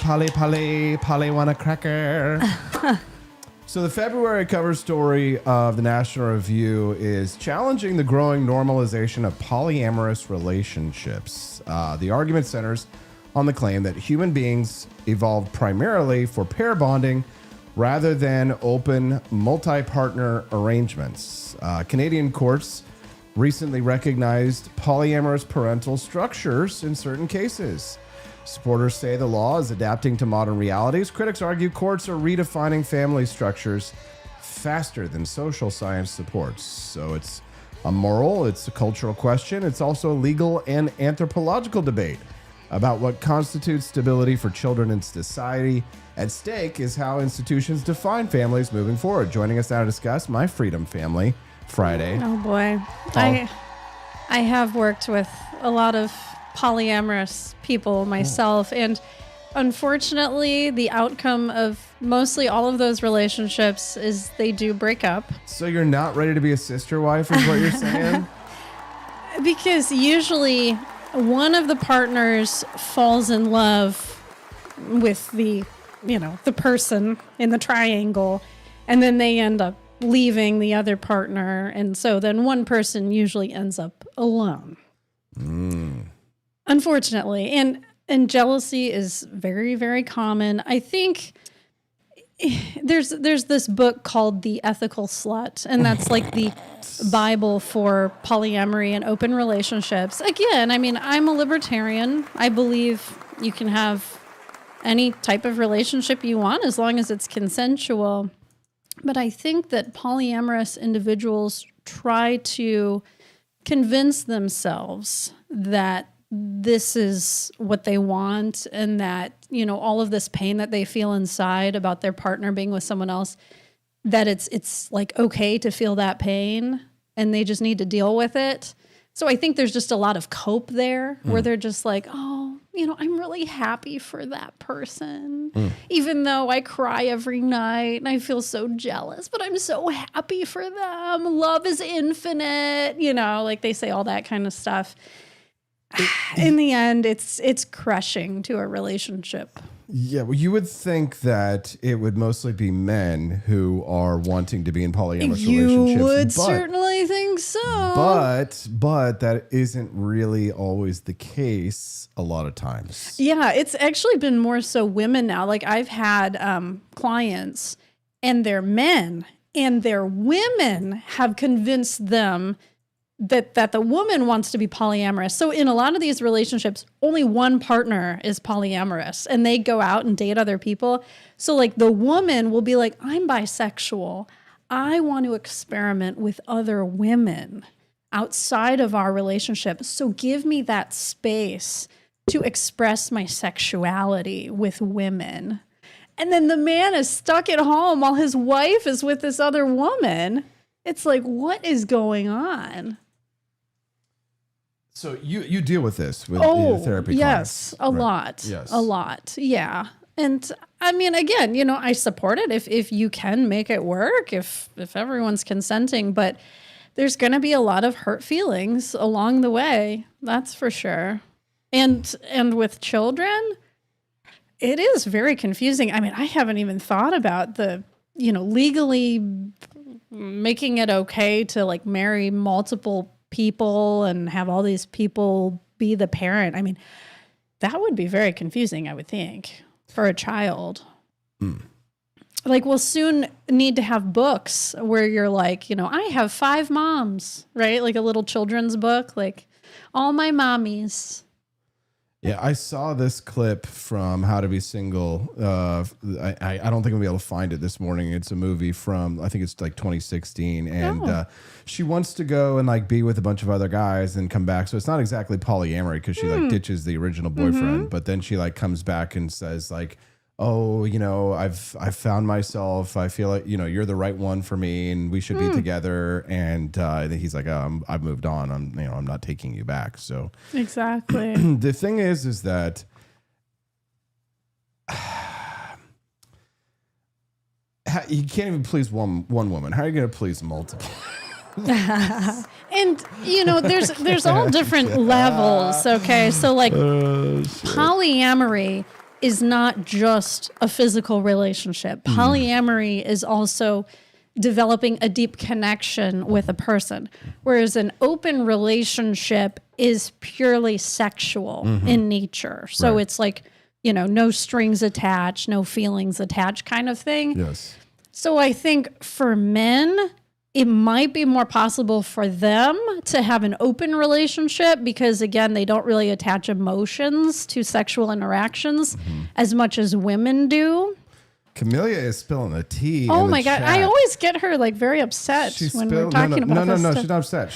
want a cracker. So the February cover story of the National Review is challenging the growing normalization of polyamorous relationships. The argument centers on the claim that human beings evolved primarily for pair bonding rather than open multi-partner arrangements. Canadian courts recently recognized polyamorous parental structures in certain cases. Supporters say the law is adapting to modern realities. Critics argue courts are redefining family structures faster than social science supports. So it's a moral, it's a cultural question. It's also a legal and anthropological debate about what constitutes stability for children in society. At stake is how institutions define families moving forward. Joining us now to discuss My Freedom Family Friday. Oh boy. I have worked with a lot of polyamorous people myself, and unfortunately the outcome of mostly all of those relationships is they do break up. So you're not ready to be a sister wife is what you're saying? Because usually one of the partners falls in love with the person in the triangle, and then they end up leaving the other partner, and so then one person usually ends up alone. Unfortunately, and jealousy is very, very common. I think there's this book called The Ethical Slut, and that's like the Bible for polyamory and open relationships. Again, I mean, I'm a libertarian. I believe you can have any type of relationship you want as long as it's consensual. But I think that polyamorous individuals try to convince themselves that this is what they want, and that, all of this pain that they feel inside about their partner being with someone else, that it's like okay to feel that pain, and they just need to deal with it. So I think there's just a lot of cope there where they're just like, oh, I'm really happy for that person, even though I cry every night and I feel so jealous, but I'm so happy for them. Love is infinite, like they say all that kind of stuff. In the end, it's crushing to a relationship. Yeah, well, you would think that it would mostly be men who are wanting to be in polyamorous relationships. You would certainly think so. But that isn't really always the case a lot of times. Yeah, it's actually been more so women now. Like I've had clients, and their men and their women have convinced them that the woman wants to be polyamorous. So in a lot of these relationships, only one partner is polyamorous, and they go out and date other people. So like the woman will be like, I'm bisexual. I want to experiment with other women outside of our relationship. So give me that space to express my sexuality with women. And then the man is stuck at home while his wife is with this other woman. It's like, what is going on? So you deal with this with therapy yes, clients, a right? lot. Yes. A lot. Yeah. And I mean, again, I support it if you can make it work, if everyone's consenting, but there's going to be a lot of hurt feelings along the way. That's for sure. And with children, it is very confusing. I mean, I haven't even thought about the, legally making it okay to like marry multiple people and have all these people be the parent. I mean, that would be very confusing, I would think, for a child. like we'll soon need to have books where you're like, I have 5 moms, right? Like a little children's book, like all my mommies. Yeah, I saw this clip from How to Be Single. I don't think I'll be able to find it this morning. It's a movie from, I think it's like 2016. And she wants to go and like be with a bunch of other guys and come back. So it's not exactly polyamory because she like ditches the original boyfriend. But then she like comes back and says like, oh, I've found myself. I feel like, you're the right one for me and we should be together. And he's like, I've moved on. I'm not taking you back. So exactly. The thing is that you can't even please one woman. How are you going to please multiple? And there's all different levels. Okay. So like polyamory is not just a physical relationship. Polyamory is also developing a deep connection with a person, whereas an open relationship is purely sexual in nature. So it's like, no strings attached, no feelings attached kind of thing. Yes. So I think for men, it might be more possible for them to have an open relationship because, again, they don't really attach emotions to sexual interactions as much as women do. Camellia is spilling the tea. Oh in the my God. chat. I always get her like very upset when we're talking about this No, stuff. she's not upset.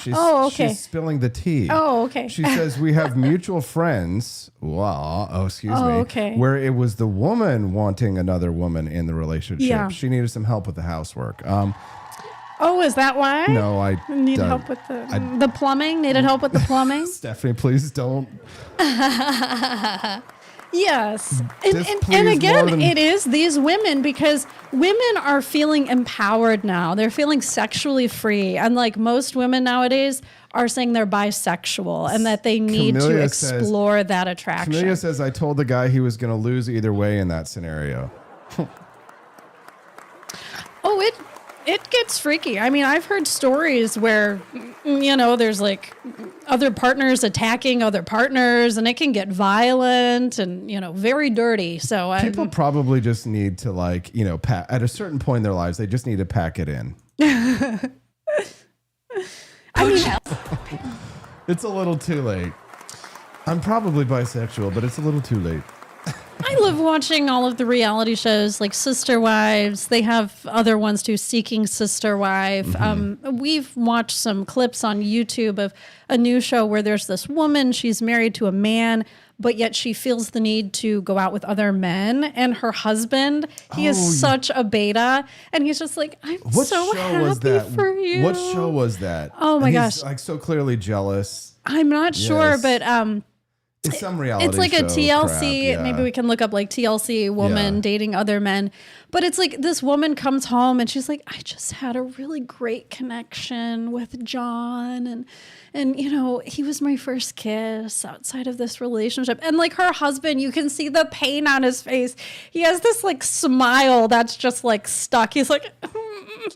She's spilling the tea. Oh, okay. She says we have mutual friends. Excuse me. Okay. Where it was the woman wanting another woman in the relationship. Yeah. She needed some help with the housework. Oh, is that why? No, I need help with the plumbing. Needed help with the plumbing. Stephanie, please don't. Yes. And again, it is these women because women are feeling empowered now. They're feeling sexually free. Unlike most women nowadays are saying they're bisexual and that they need to explore that attraction. Camellia says, I told the guy he was going to lose either way in that scenario. Oh, it gets freaky. I mean, I've heard stories where, there's like other partners attacking other partners and it can get violent and, very dirty. So people probably just need to at a certain point in their lives, they just need to pack it in. It's a little too late. I'm probably bisexual, but it's a little too late. I love watching all of the reality shows like Sister Wives. They have other ones too, Seeking Sister Wife. We've watched some clips on YouTube of a new show where there's this woman, she's married to a man, but yet she feels the need to go out with other men. And her husband, he is such a beta. And he's just like, I'm so happy for you. What show was that? Oh my gosh. He's like so clearly jealous. I'm not sure, but it's some reality it's like a TLC. crap, yeah. Maybe we can look up like TLC woman dating other men. But it's like this woman comes home and she's like, I just had a really great connection with John. And he was my first kiss outside of this relationship. And like her husband, you can see the pain on his face. He has this like smile that's just like stuck. He's like,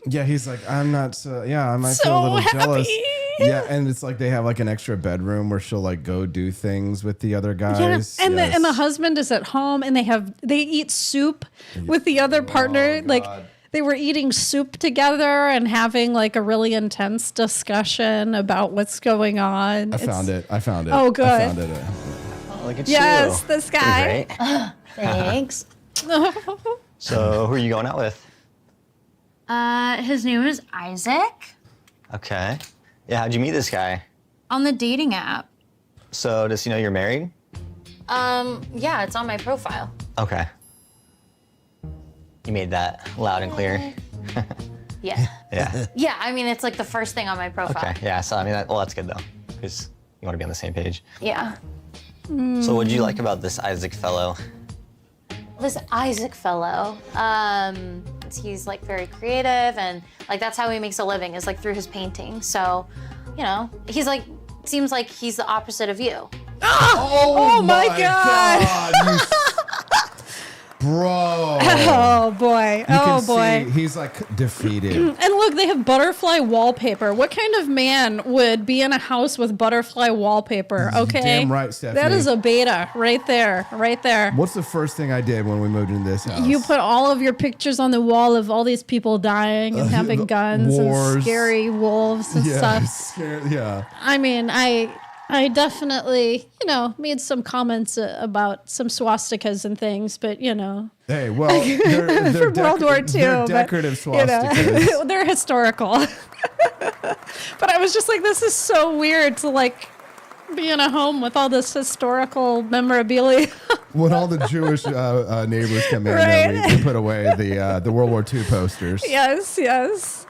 yeah, he's like, I'm not so, I might so feel a little happy. jealous. Yeah, and it's like they have like an extra bedroom where she'll like go do things with the other guys. Yeah, and the husband is at home and they eat soup with the other partner. Like they were eating soup together and having like a really intense discussion about what's going on. I found it. Oh, good. I found it. Oh, look at yes, you. this guy. Thanks. So who are you going out with? His name is Isaac. Okay. Yeah, how'd you meet this guy? On the dating app. So does he know you're married? Yeah, it's on my profile. Okay. You made that loud and clear. Yeah. Yeah. Yeah, I mean, it's like the first thing on my profile. Okay. Yeah. So I mean, that's good though, because you want to be on the same page. Yeah. So what did you like about this Isaac fellow? This Isaac fellow, he's like very creative and like that's how he makes a living is like through his painting. So, he's like, seems like he's the opposite of you. Oh my God. Bro. Oh boy. You Oh can boy. see he's like defeated. And look, they have butterfly wallpaper. What kind of man would be in a house with butterfly wallpaper? Okay. Damn right, Stephanie. That is a beta right there. Right there. What's the first thing I did when we moved into this house? You put all of your pictures on the wall of all these people dying and having guns wars. and scary wolves and stuff. Yeah. I mean, I definitely, made some comments about some swastikas and things, but, Hey, well, they're from World War II. They're decorative swastikas. They're historical. But I was just like, this is so weird to be in a home with all this historical memorabilia. When all the Jewish neighbors come in, Right. we put away the World War II posters. Yes.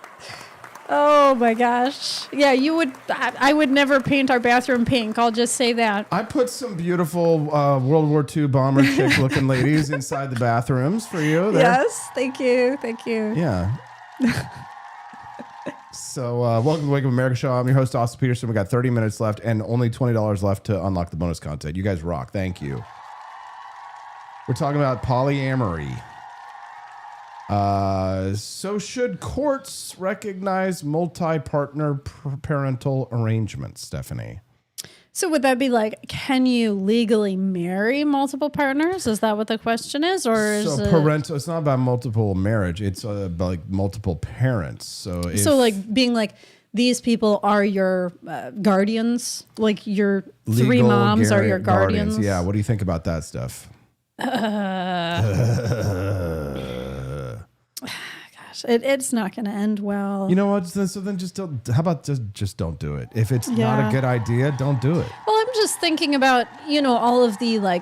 Oh my gosh. Yeah, I would never paint our bathroom pink. I'll just say that. I put some beautiful World War II bomber chick looking ladies inside the bathrooms for you there. Yes, thank you. Yeah. So, welcome to the Wake Up America show. I'm your host, Austin Peterson. We got 30 minutes left and only $20 left to unlock the bonus content. You guys rock. Thank you. We're talking about polyamory. So should courts recognize multi-partner parental arrangements, Stephanie? So would that be can you legally marry multiple partners? Is that what the question is? Or is parental, it's not about multiple marriage. It's about multiple parents. So being these people are your guardians, your three moms are your guardians. Yeah. What do you think about that stuff? Gosh, it's not going to end well. You know what? So then just don't. How about just don't do it? If it's not a good idea, don't do it. Well, I'm just thinking about all of the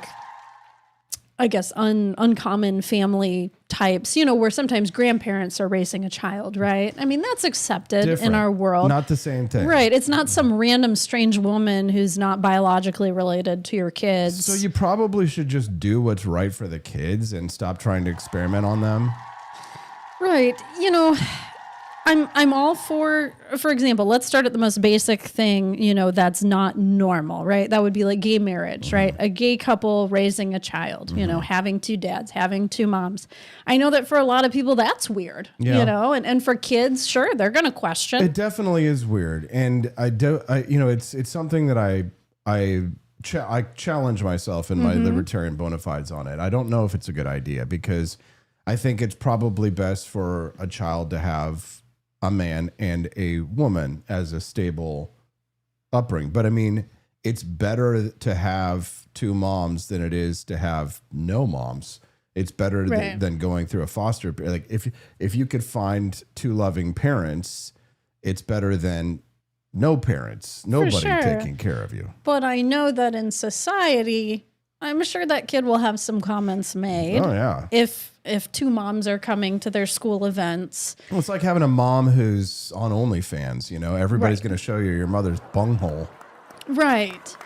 I guess uncommon family types. Where sometimes grandparents are raising a child, right? I mean, that's accepted in our world. Not the same thing, right? It's not some random strange woman who's not biologically related to your kids. So you probably should just do what's right for the kids and stop trying to experiment on them. Right. I'm all for example, let's start at the most basic thing, that's not normal, right? That would be gay marriage, right? A gay couple raising a child, having two dads, having two moms. I know that for a lot of people that's weird, and for kids, sure, they're going to question. It definitely is weird. And it's something that I challenge myself in my libertarian bona fides on it. I don't know if it's a good idea because I think it's probably best for a child to have a man and a woman as a stable upbringing. But I mean, it's better to have two moms than it is to have no moms. It's better than going through a foster. If you could find two loving parents, it's better than no parents, nobody taking care of you. But I know that in society, I'm sure that kid will have some comments made. Oh yeah. If two moms are coming to their school events. Well, it's like having a mom who's on OnlyFans, everybody's going to show you your mother's bunghole. Right.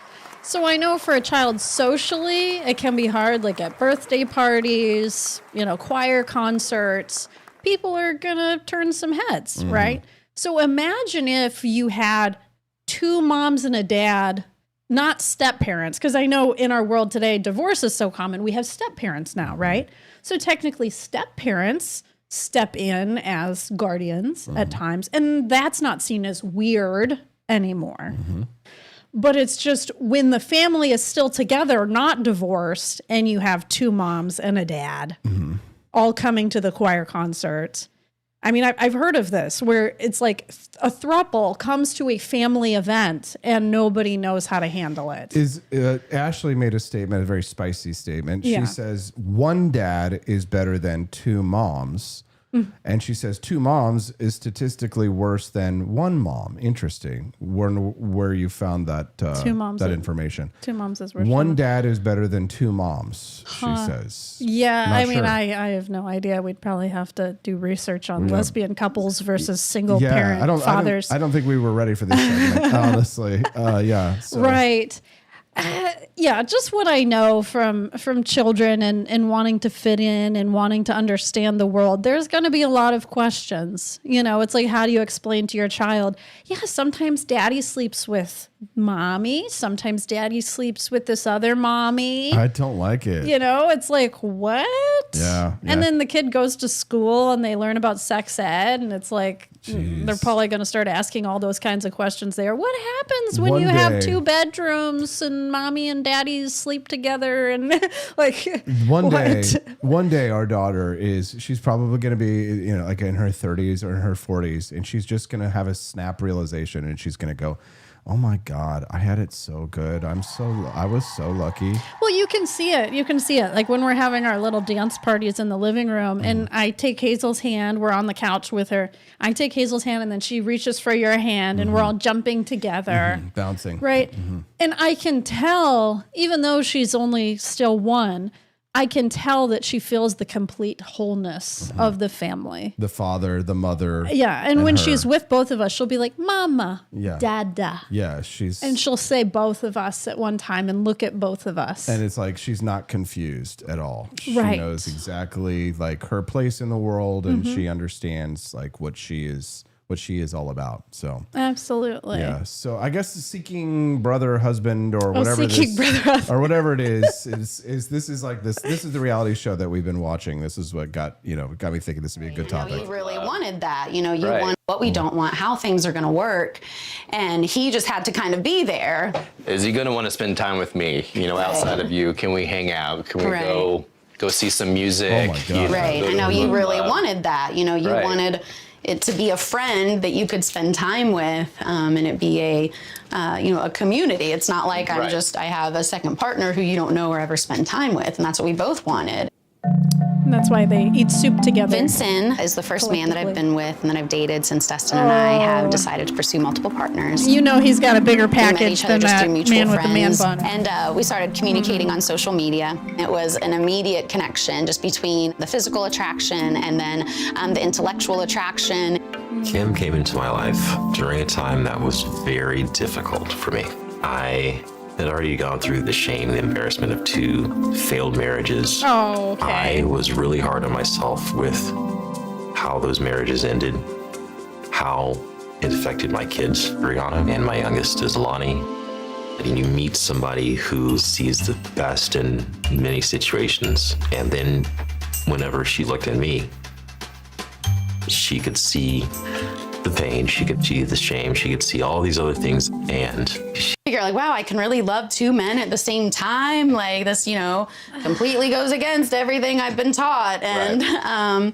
So I know for a child socially, it can be hard, at birthday parties, choir concerts, people are going to turn some heads, right? So imagine if you had two moms and a dad, not step parents, because I know in our world today, divorce is so common. We have step parents now, right? So technically step parents step in as guardians at times, and that's not seen as weird anymore. But it's just when the family is still together, not divorced, and you have two moms and a dad all coming to the choir concert. I mean, I've heard of this where it's like a throuple comes to a family event and nobody knows how to handle it. Ashley made a statement, a very spicy statement. Yeah. She says one dad is better than two moms. And she says two moms is statistically worse than one mom. Interesting. Where you found that Two moms that information. Two moms is worse. One dad is better than two moms, she says. Yeah, Not I mean, sure. I have no idea. We'd probably have to do research on lesbian couples versus single parent fathers. I don't think we were ready for this segment, honestly. So. Right. Yeah, just what I know from children and wanting to fit in and wanting to understand the world. There's going to be a lot of questions. It's like, how do you explain to your child, yeah, sometimes daddy sleeps with mommy. Sometimes daddy sleeps with this other mommy. I don't like it. You know, it's like, what? Yeah. And then the kid goes to school and they learn about sex ed. And it's like, they're probably going to start asking all those kinds of questions there. What happens when you have 2 bedrooms and mommy and daddy sleep together? And like, one day our daughter she's probably going to be, you know, like in her 30s or in her 40s. And she's just going to have a snap realization and she's going to go, oh my God, I had it so good. I was so lucky. Well, you can see it. You can see it. Like when we're having our little dance parties in the living room and I take Hazel's hand, we're on the couch with her. I take Hazel's hand and then she reaches for your hand and we're all jumping together. Bouncing. Right. And I can tell, even though she's only still 1, I can tell that she feels the complete wholeness of the family. The father, the mother. Yeah. And when she's with both of us, she'll be like, Mama, Dada. Yeah. And she'll say both of us at one time and look at both of us. And it's like she's not confused at all. She Right. knows exactly like her place in the world and she understands like what she is all about. So absolutely. Yeah. So I guess the seeking brother, husband, or whatever or whatever it is this is the reality show that we've been watching. This is what got me thinking this would be a good topic. You really wanted that. You know, you want what we don't want, how things are going to work. And he just had to kind of be there. Is he going to want to spend time with me, you know, outside of you? Can we hang out? Can we go see some music? Oh my God. Right. I know you really wanted that. You know, you wanted it to be a friend that you could spend time with, and it be a community. It's not like I have a second partner who you don't know or ever spend time with, and that's what we both wanted. And that's why they eat soup together. Vincent is the first man that I've been with and that I've dated since Dustin and I have decided to pursue multiple partners. You know he's got a bigger We met package each other than just that through mutual man with the man friends. bun. And we started communicating on social media. It was an immediate connection just between the physical attraction and then the intellectual attraction. Kim came into my life during a time that was very difficult for me. I had already gone through the shame and the embarrassment of 2 failed marriages. Oh, okay. I was really hard on myself with how those marriages ended, how it affected my kids, Brianna, and my youngest is Lonnie. And you meet somebody who sees the best in many situations, and then whenever she looked at me, she could see the pain, she could see the shame, she could see all these other things, and Figure like, wow, I can really love 2 men at the same time. Like this, you know, completely goes against everything I've been taught. And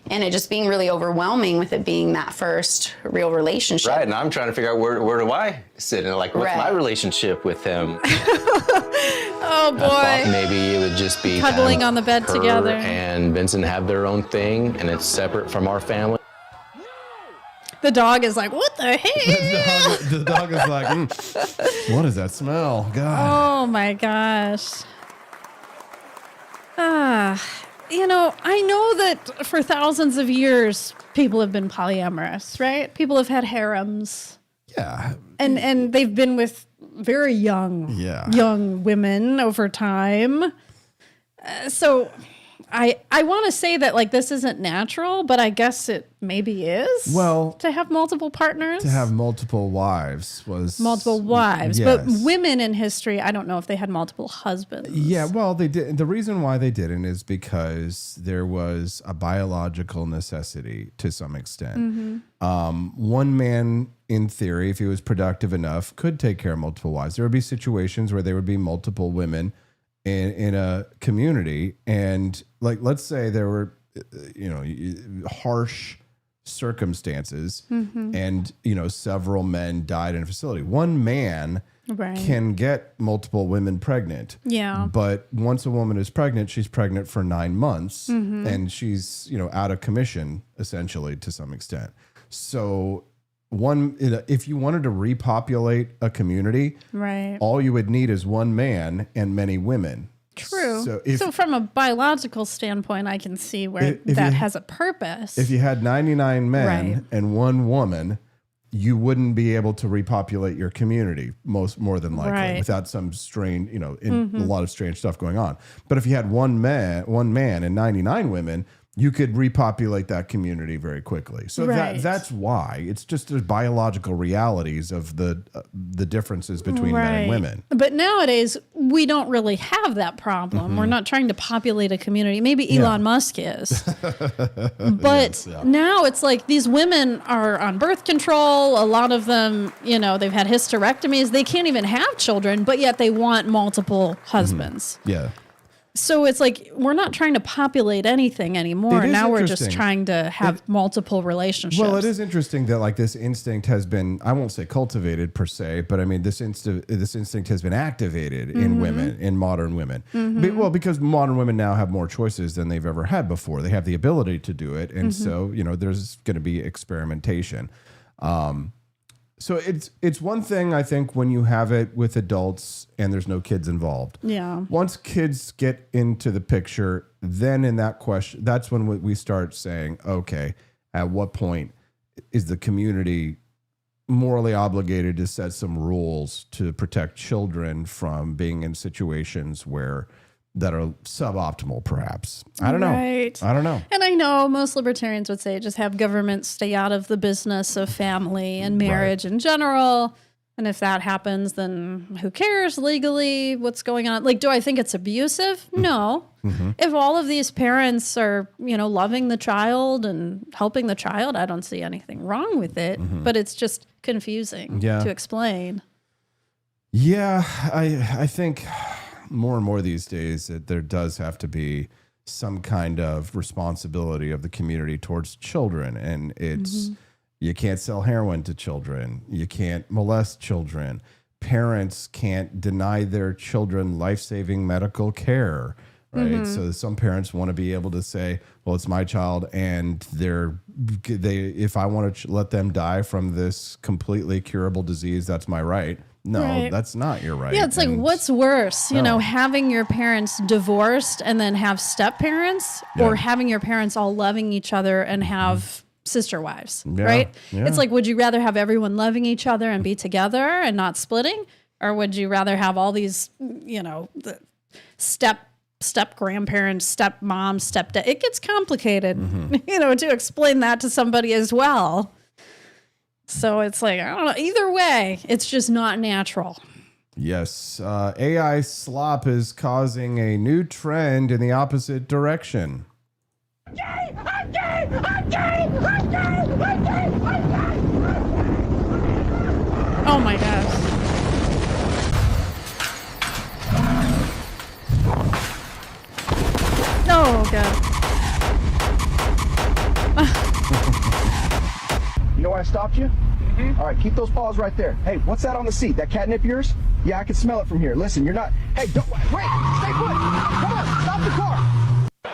it just being really overwhelming with it being that first real relationship. Right, and I'm trying to figure out where do I sit and like what's my relationship with him. Oh boy. I thought maybe it would just be cuddling kind of on the bed her together. and Vincent have their own thing and it's separate from our family. The dog is like, what the heck? The dog is like, what is that smell? God. Oh my gosh. You know, I know that for thousands of years, people have been polyamorous, right? People have had harems. Yeah. And they've been with very young women over time. So I want to say that like this isn't natural, but I guess it maybe is. Well, to have multiple partners, to have multiple wives was multiple wives, yes. but women in history, I don't know if they had multiple husbands. Yeah, well, they did. The reason why they didn't is because there was a biological necessity to some extent. One man, in theory, if he was productive enough, could take care of multiple wives. There would be situations where there would be multiple women in a community, and like let's say there were harsh circumstances and several men died in a facility. One man can get multiple women pregnant, but once a woman is pregnant, she's pregnant for 9 months and she's out of commission essentially to some extent. So if you wanted to repopulate a community, all you would need is one man and many women. True. So from a biological standpoint, I can see where that has a purpose. If you had 99 men and one woman, you wouldn't be able to repopulate your community more than likely without some strange, a lot of strange stuff going on. But if you had one man and 99 women, you could repopulate that community very quickly. So that's why. It's just the biological realities of the differences between men and women. But nowadays, we don't really have that problem. We're not trying to populate a community. Maybe Elon Musk is. But now it's like these women are on birth control. A lot of them, they've had hysterectomies. They can't even have children, but yet they want multiple husbands. Yeah. So it's like we're not trying to populate anything anymore. Now we're just trying to have multiple relationships. Well, it is interesting that like this instinct has been, I won't say cultivated per se, but I mean this instinct has been activated in women, in modern women. Well, because modern women now have more choices than they've ever had before. They have the ability to do it, and so there's going to be experimentation. So it's one thing, I think, when you have it with adults and there's no kids involved. Yeah. Once kids get into the picture, then in that question, that's when we start saying, okay, at what point is the community morally obligated to set some rules to protect children from being in situations that are suboptimal, perhaps. I don't know. Right. I don't know. And I know most libertarians would say just have government stay out of the business of family and marriage in general. And if that happens, then who cares legally what's going on? Like, do I think it's abusive? No. If all of these parents are, loving the child and helping the child, I don't see anything wrong with it. But it's just confusing to explain. Yeah, I think more and more these days that there does have to be some kind of responsibility of the community towards children. And it's, you can't sell heroin to children. You can't molest children. Parents can't deny their children life-saving medical care, right? So some parents want to be able to say, well, it's my child and if I want to let them die from this completely curable disease, that's my right. No, that's not your right. Yeah, it's like, what's worse, having your parents divorced and then have step parents, or having your parents all loving each other and have sister wives, right? Yeah. It's like, would you rather have everyone loving each other and be together and not splitting? Or would you rather have all these, the step grandparents, step moms, step dad? It gets complicated, to explain that to somebody as well. So it's like, I don't know. Either way, it's just not natural. Yes. AI slop is causing a new trend in the opposite direction. I'm gay! I'm gay! I'm gay! I'm gay! I'm gay! I'm gay! Oh my gosh. Oh god. You know why I stopped you? All right, keep those paws right there. Hey, what's that on the seat? That catnip yours? Yeah, I can smell it from here. Listen, you're not... Hey, don't... Wait! Stay put! Come on! Stop the car!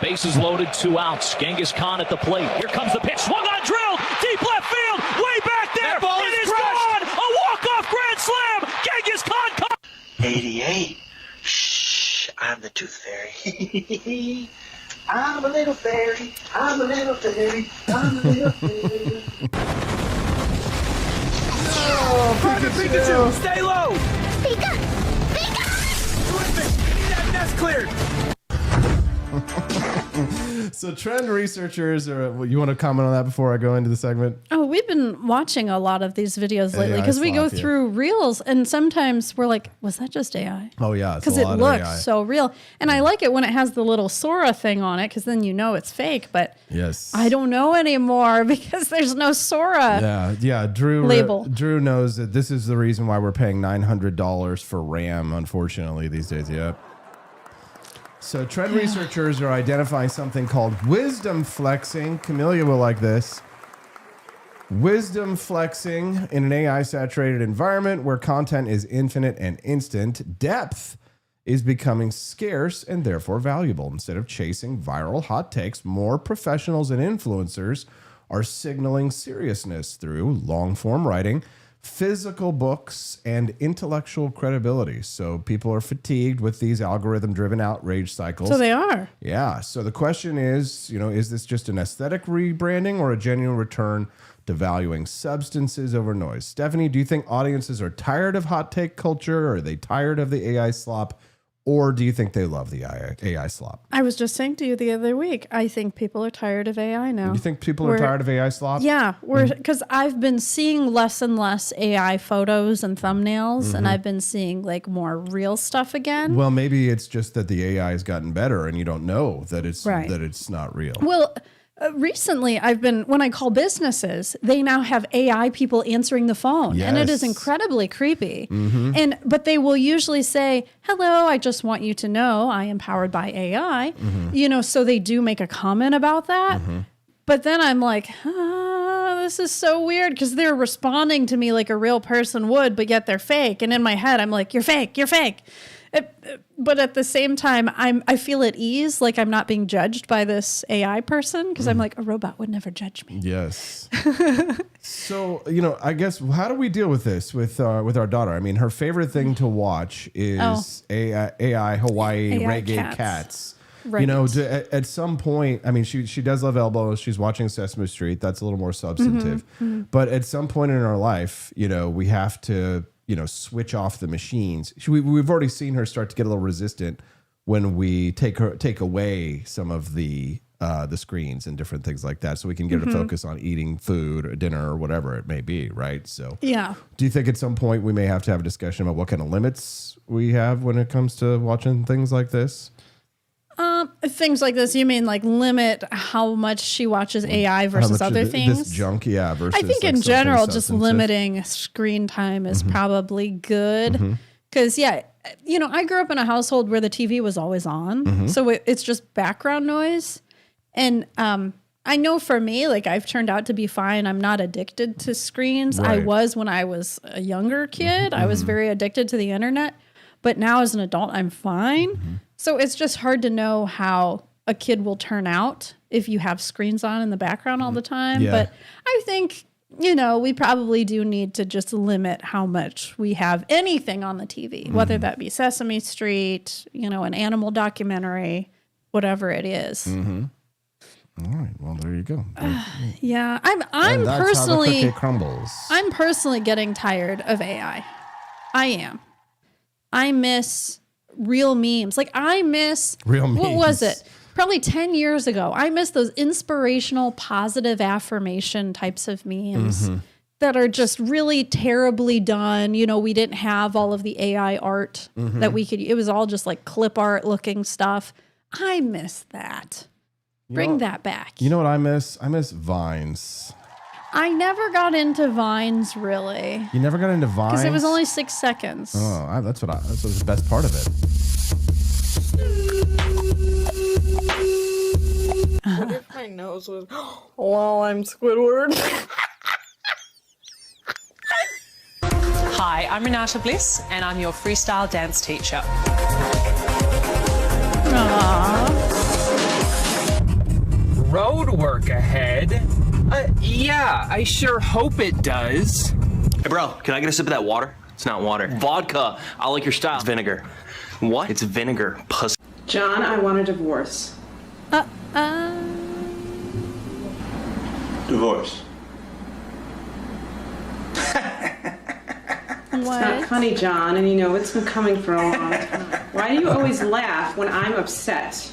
Bases loaded, 2 outs. Genghis Khan at the plate. Here comes the pitch. Swung on, drilled! Deep left field! Way back there! It is gone! A walk-off grand slam! Genghis Khan... 88. Shh, I'm the tooth fairy. I'm a little fairy. I'm a little fairy. I'm a little fairy. Pikachu! Stay low! Pika! Pika! That's cleared! So trend researchers you want to comment on that before I go into the segment? Oh, we've been watching a lot of these videos lately because we go through reels and sometimes we're like, was that just AI? Oh yeah. Because it looks so real. And I like it when it has the little Sora thing on it because then you know it's fake, but yes, I don't know anymore because there's no Sora label. Drew knows that this is the reason why we're paying $900 for RAM, unfortunately, these days. Yep. So trend researchers are identifying something called wisdom flexing. Camellia will like this. Wisdom flexing in an AI-saturated environment where content is infinite and instant. Depth is becoming scarce and therefore valuable. Instead of chasing viral hot takes, more professionals and influencers are signaling seriousness through long-form writing, physical books, and intellectual credibility. So people are fatigued with these algorithm-driven outrage cycles. So they are. Yeah. So the question is, is this just an aesthetic rebranding or a genuine return to valuing substances over noise? Stephanie, do you think audiences are tired of hot take culture? Or are they tired of the AI slop? Or do you think they love the AI slop? I was just saying to you the other week, I think people are tired of AI now. You think people are tired of AI slop? Yeah, because I've been seeing less and less AI photos and thumbnails, and I've been seeing like more real stuff again. Well, maybe it's just that the AI has gotten better, and you don't know that it's not real. Well, recently I've been, when I call businesses, they now have AI people answering the phone, and it is incredibly creepy. But they will usually say, "Hello, I just want you to know I am powered by AI." So they do make a comment about that. But then I'm like, this is so weird, because they're responding to me like a real person would, but yet they're fake. And in my head, I'm like, you're fake, you're fake. But at the same time, I feel at ease, like I'm not being judged by this AI person, because I'm like, a robot would never judge me. Yes. So, I guess, how do we deal with this with our daughter? I mean, her favorite thing to watch is AI Hawaii AI reggae cats. Right. At some point, I mean, she does love elbows. She's watching Sesame Street. That's a little more substantive. But at some point in our life, we have to, switch off the machines. We've already seen her start to get a little resistant when we take away some of the screens and different things like that, so we can get her to focus on eating food or dinner or whatever it may be, right? So, yeah. Do you think at some point we may have to have a discussion about what kind of limits we have when it comes to watching things like this? Things like this, you mean like limit how much she watches AI versus other things? This junk, yeah. Versus I think in general, just limiting screen time is probably good. Because, I grew up in a household where the TV was always on. So it's just background noise. And I know for me, like, I've turned out to be fine. I'm not addicted to screens. Right. I was when I was a younger kid. I was very addicted to the internet. But now as an adult, I'm fine. So it's just hard to know how a kid will turn out if you have screens on in the background all the time. Yeah. But I think, we probably do need to just limit how much we have anything on the TV, whether that be Sesame Street, an animal documentary, whatever it is. All right. Well, there you go. Yeah. I'm that's personally, how the cookie crumbles. I'm personally getting tired of AI. I am. I miss real memes. Like, I miss real memes. What was it? Probably 10 years ago. I miss those inspirational, positive affirmation types of memes that are just really terribly done. We didn't have all of the AI art that we could. It was all just like clip art looking stuff. I miss that. Bring that back. You know what I miss? I miss Vines. I never got into Vines, really. You never got into Vines? Because it was only 6 seconds. Oh, that's what was the best part of it. What if my nose was, I'm Squidward? Hi, I'm Renata Bliss, and I'm your freestyle dance teacher. Road work ahead? Yeah, I sure hope it does. Hey, bro, can I get a sip of that water? It's not water. Vodka. I like your style. It's vinegar. What? It's vinegar. Puss. John, I want a divorce. Divorce. It's not funny, John, and it's been coming for a long time. Why do you always laugh when I'm upset?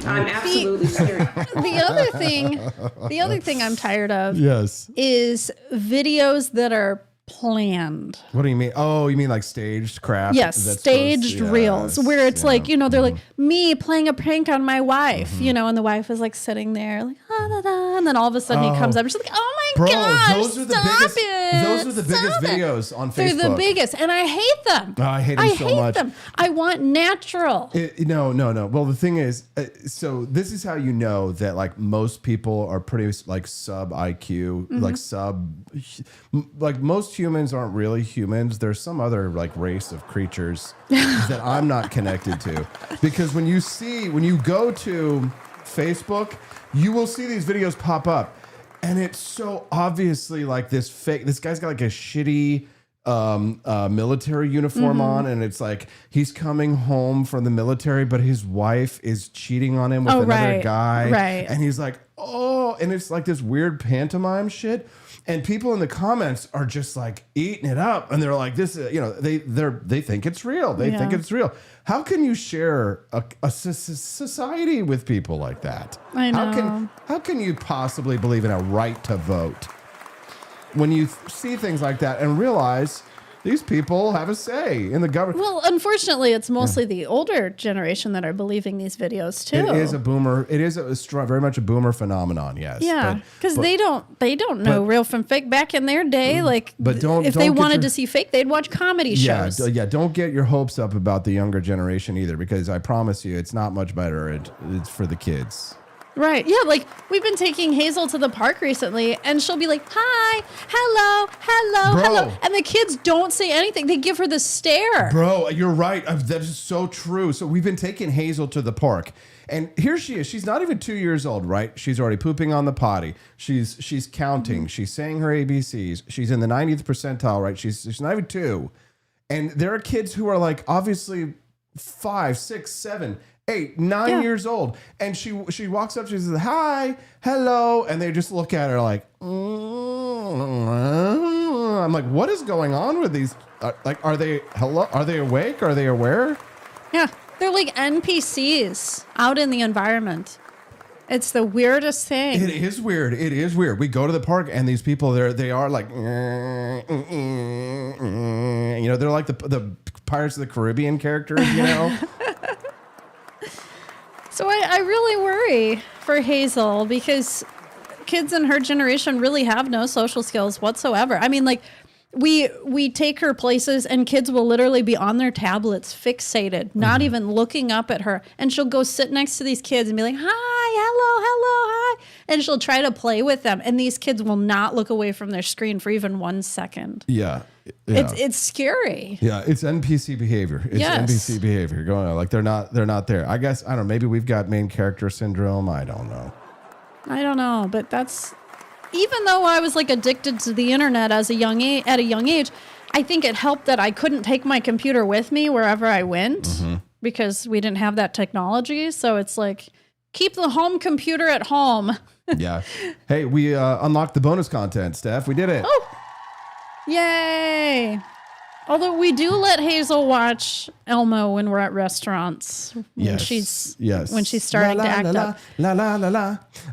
I'm absolutely serious. The other thing I'm tired of is videos that are planned. What do you mean? Oh, you mean like staged crap? Yes, staged reels where it's like, they're like me playing a prank on my wife, and the wife is like sitting there like, and then all of a sudden he comes up and she's like, oh my gosh, those are the biggest. Those are the biggest videos on Facebook. They're the biggest, and I hate them. I hate them so much. I want natural. No. Well, the thing is, so this is how you know that like most people are pretty like sub IQ, like most humans aren't really humans. There's some other like race of creatures that I'm not connected to, because when you go to Facebook, you will see these videos pop up. And it's so obviously like this guy's got like a shitty military uniform on, and it's like he's coming home from the military, but his wife is cheating on him with another guy. Right. And he's like, oh, and it's like this weird pantomime shit. And people in the comments are just like eating it up, and they're like, "This, they think it's real. They think it's real." How can you share a society with people like that? I know. How can you possibly believe in a right to vote when you see things like that and realize these people have a say in the government? Well, unfortunately, it's mostly the older generation that are believing these videos too. It is a boomer. It is very much a boomer phenomenon. Yes. Yeah, because they don't know real from fake. Back in their day, if they wanted to see fake, they'd watch comedy shows. Yeah. Don't get your hopes up about the younger generation either, because I promise you, it's not much better. It's for the kids. Right. Yeah. Like we've been taking Hazel to the park recently, and she'll be like, "Hi, hello, hello," and the kids don't say anything. They give her the stare. Bro, you're right. That is so true. So we've been taking Hazel to the park, and here she is. She's not even 2 years old, right? She's already pooping on the potty. She's counting. She's saying her ABCs. She's in the 90th percentile, right? She's not even 2, and there are kids who are like obviously 5, 6, 7. 8, 9 years old, and she walks up, she says, "Hi, hello," and they just look at her like, I'm like, what is going on with these? Are they awake? Are they aware? Yeah, they're like NPCs out in the environment. It's the weirdest thing. It is weird. It is weird. We go to the park, and these people, they are like, they're like the Pirates of the Caribbean characters, So I really worry for Hazel, because kids in her generation really have no social skills whatsoever. I mean, like we take her places, and kids will literally be on their tablets fixated, not even looking up at her. And she'll go sit next to these kids and be like, "Hi, hello, hi." And she'll try to play with them. And these kids will not look away from their screen for even 1 second. Yeah. It's scary. Yeah, it's NPC behavior. It's NPC behavior going on. Like they're not there. I guess, I don't know, maybe we've got main character syndrome. I don't know, but that's, even though I was like addicted to the internet at a young age, I think it helped that I couldn't take my computer with me wherever I went because we didn't have that technology. So it's like, keep the home computer at home. Yeah. Hey, we unlocked the bonus content, Steph. We did it. Oh, yay. Although we do let Hazel watch Elmo when we're at restaurants. When she's starting to act up.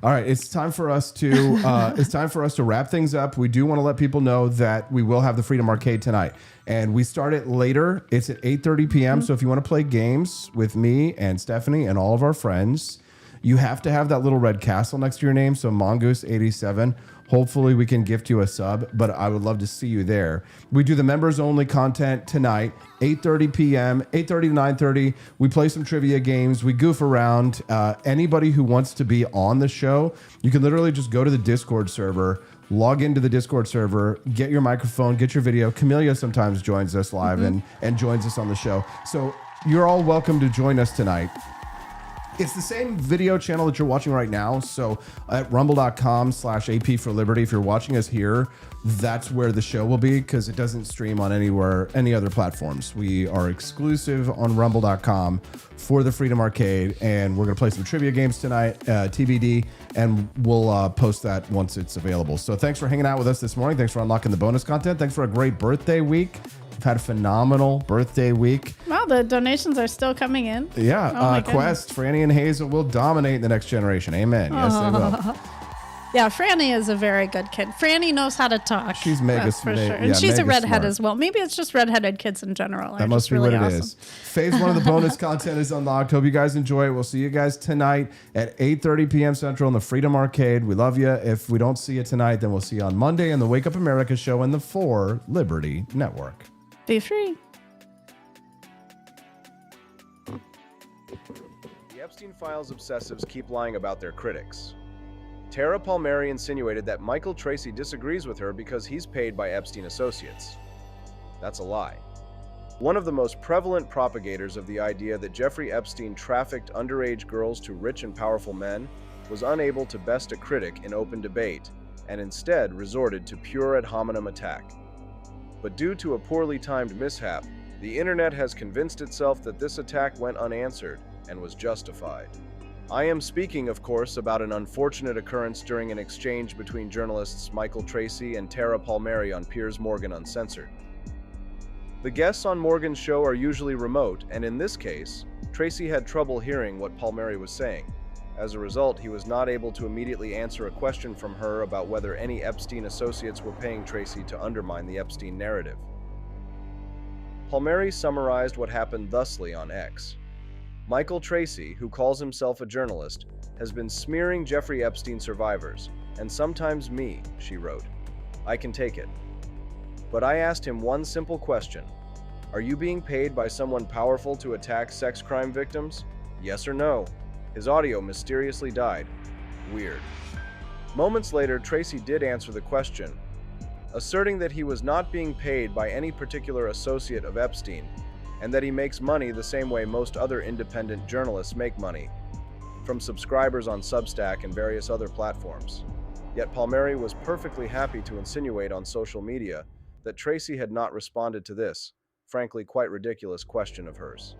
All right, it's time for us to wrap things up. We do want to let people know that we will have the Freedom Arcade tonight, and we start it later. It's at 8:30 p.m. So if you want to play games with me and Stephanie and all of our friends, you have to have that little red castle next to your name. So Mongoose87. Hopefully we can gift you a sub, but I would love to see you there. We do the members only content tonight, 8:30 p.m., 8:30 to 9:30. We play some trivia games. We goof around. Anybody who wants to be on the show, you can literally just go to the Discord server, log into the Discord server, get your microphone, get your video. Camellia sometimes joins us live and joins us on the show. So you're all welcome to join us tonight. It's the same video channel that you're watching right now. So at rumble.com/AP for Liberty, if you're watching us here, that's where the show will be, because it doesn't stream on any other platforms. We are exclusive on rumble.com for the Freedom Arcade, and we're going to play some trivia games tonight, TBD, and we'll post that once it's available. So thanks for hanging out with us this morning. Thanks for unlocking the bonus content. Thanks for a great birthday week. We've had a phenomenal birthday week. Wow, the donations are still coming in. Yeah, Quest, Franny, and Hazel will dominate the next generation. Amen. Yes, they will. Yeah, Franny is a very good kid. Franny knows how to talk. She's mega smart. For sure. And she's a redhead as well. Maybe it's just redheaded kids in general. That must be really what it is. Phase 1 of the bonus content is unlocked. Hope you guys enjoy it. We'll see you guys tonight at 8:30 p.m. Central in the Freedom Arcade. We love you. If we don't see you tonight, then we'll see you on Monday in the Wake Up America show and the 4 Liberty Network. Be free. The Epstein Files obsessives keep lying about their critics. Tara Palmieri insinuated that Michael Tracy disagrees with her because he's paid by Epstein associates. That's a lie. One of the most prevalent propagators of the idea that Jeffrey Epstein trafficked underage girls to rich and powerful men was unable to best a critic in open debate and instead resorted to pure ad hominem attack. But due to a poorly timed mishap, the internet has convinced itself that this attack went unanswered and was justified. I am speaking, of course, about an unfortunate occurrence during an exchange between journalists Michael Tracey and Tara Palmieri on Piers Morgan Uncensored. The guests on Morgan's show are usually remote, and in this case, Tracey had trouble hearing what Palmieri was saying. As a result, he was not able to immediately answer a question from her about whether any Epstein associates were paying Tracey to undermine the Epstein narrative. Palmieri summarized what happened thusly on X. Michael Tracey, who calls himself a journalist, has been smearing Jeffrey Epstein survivors, and sometimes me, she wrote. I can take it. But I asked him one simple question. Are you being paid by someone powerful to attack sex crime victims? Yes or no? His audio mysteriously died. Weird. Moments later, Tracey did answer the question, asserting that he was not being paid by any particular associate of Epstein, and that he makes money the same way most other independent journalists make money, from subscribers on Substack and various other platforms. Yet Palmieri was perfectly happy to insinuate on social media that Tracey had not responded to this, frankly quite ridiculous question of hers.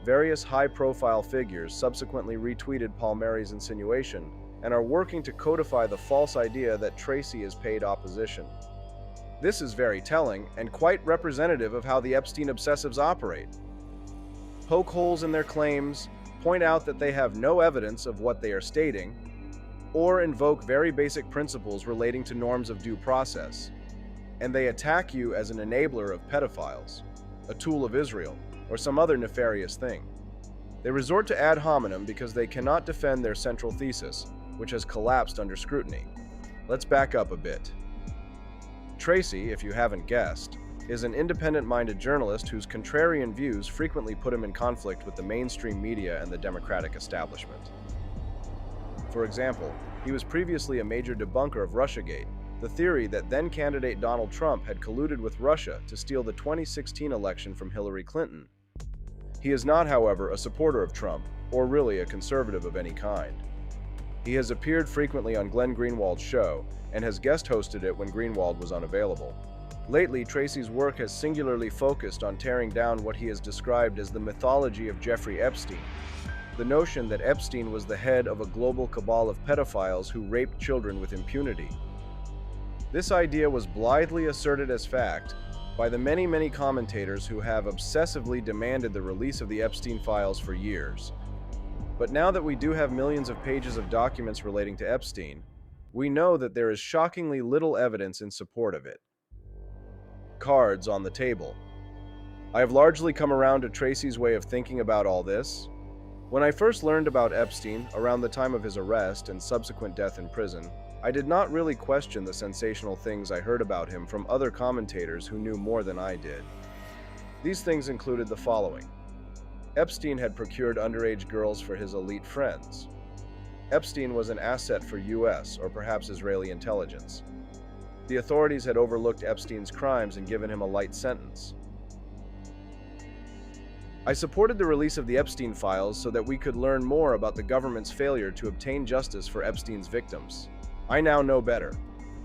Various high-profile figures subsequently retweeted Palmieri's insinuation and are working to codify the false idea that Tracey is paid opposition. This is very telling and quite representative of how the Epstein obsessives operate. Poke holes in their claims, point out that they have no evidence of what they are stating, or invoke very basic principles relating to norms of due process, and they attack you as an enabler of pedophiles, a tool of Israel, or some other nefarious thing. They resort to ad hominem because they cannot defend their central thesis, which has collapsed under scrutiny. Let's back up a bit. Tracey, if you haven't guessed, is an independent-minded journalist whose contrarian views frequently put him in conflict with the mainstream media and the Democratic establishment. For example, he was previously a major debunker of Russiagate, the theory that then-candidate Donald Trump had colluded with Russia to steal the 2016 election from Hillary Clinton. He is not, however, a supporter of Trump, or really a conservative of any kind. He has appeared frequently on Glenn Greenwald's show, and has guest-hosted it when Greenwald was unavailable. Lately, Tracey's work has singularly focused on tearing down what he has described as the mythology of Jeffrey Epstein, the notion that Epstein was the head of a global cabal of pedophiles who raped children with impunity. This idea was blithely asserted as fact by the many commentators who have obsessively demanded the release of the Epstein files for years. But now that we do have millions of pages of documents relating to Epstein, we know that there is shockingly little evidence in support of it. Cards on the table. I have largely come around to Tracey's way of thinking about all this. When I first learned about Epstein, around the time of his arrest and subsequent death in prison, I did not really question the sensational things I heard about him from other commentators who knew more than I did. These things included the following. Epstein had procured underage girls for his elite friends. Epstein was an asset for US or perhaps Israeli intelligence. The authorities had overlooked Epstein's crimes and given him a light sentence. I supported the release of the Epstein files so that we could learn more about the government's failure to obtain justice for Epstein's victims. I now know better.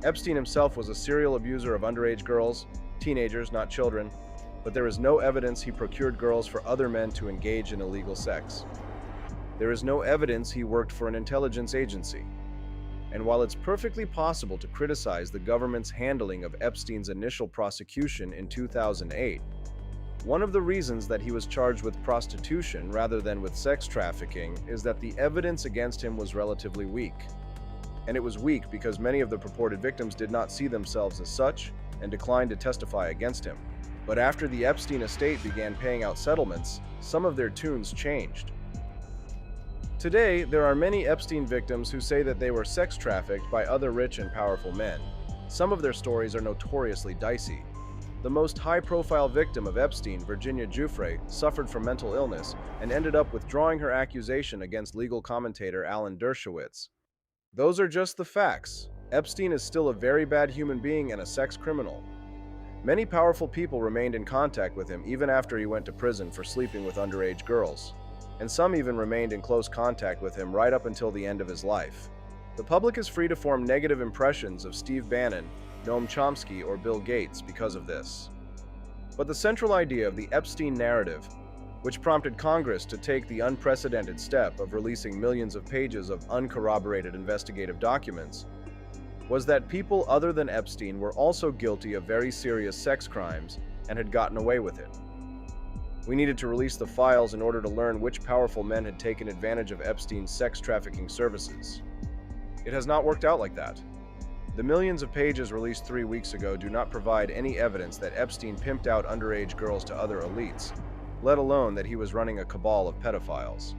Epstein himself was a serial abuser of underage girls, teenagers, not children, but there is no evidence he procured girls for other men to engage in illegal sex. There is no evidence he worked for an intelligence agency. And while it's perfectly possible to criticize the government's handling of Epstein's initial prosecution in 2008, one of the reasons that he was charged with prostitution rather than with sex trafficking is that the evidence against him was relatively weak. And it was weak because many of the purported victims did not see themselves as such and declined to testify against him. But after the Epstein estate began paying out settlements, some of their tunes changed. Today, there are many Epstein victims who say that they were sex trafficked by other rich and powerful men. Some of their stories are notoriously dicey. The most high-profile victim of Epstein, Virginia Giuffre, suffered from mental illness and ended up withdrawing her accusation against legal commentator Alan Dershowitz. Those are just the facts. Epstein is still a very bad human being and a sex criminal. Many powerful people remained in contact with him even after he went to prison for sleeping with underage girls, and some even remained in close contact with him right up until the end of his life. The public is free to form negative impressions of Steve Bannon, Noam Chomsky, or Bill Gates because of this. But the central idea of the Epstein narrative which prompted Congress to take the unprecedented step of releasing millions of pages of uncorroborated investigative documents, was that people other than Epstein were also guilty of very serious sex crimes and had gotten away with it. We needed to release the files in order to learn which powerful men had taken advantage of Epstein's sex trafficking services. It has not worked out like that. The millions of pages released 3 weeks ago do not provide any evidence that Epstein pimped out underage girls to other elites, let alone that he was running a cabal of pedophiles.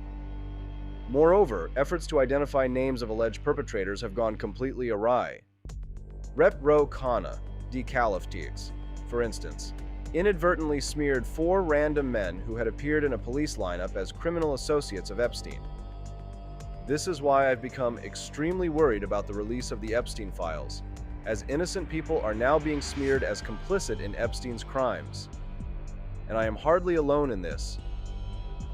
Moreover, efforts to identify names of alleged perpetrators have gone completely awry. Rep. Ro Khanna, Decaliftix, for instance, inadvertently smeared 4 random men who had appeared in a police lineup as criminal associates of Epstein. This is why I've become extremely worried about the release of the Epstein files, as innocent people are now being smeared as complicit in Epstein's crimes. And I am hardly alone in this.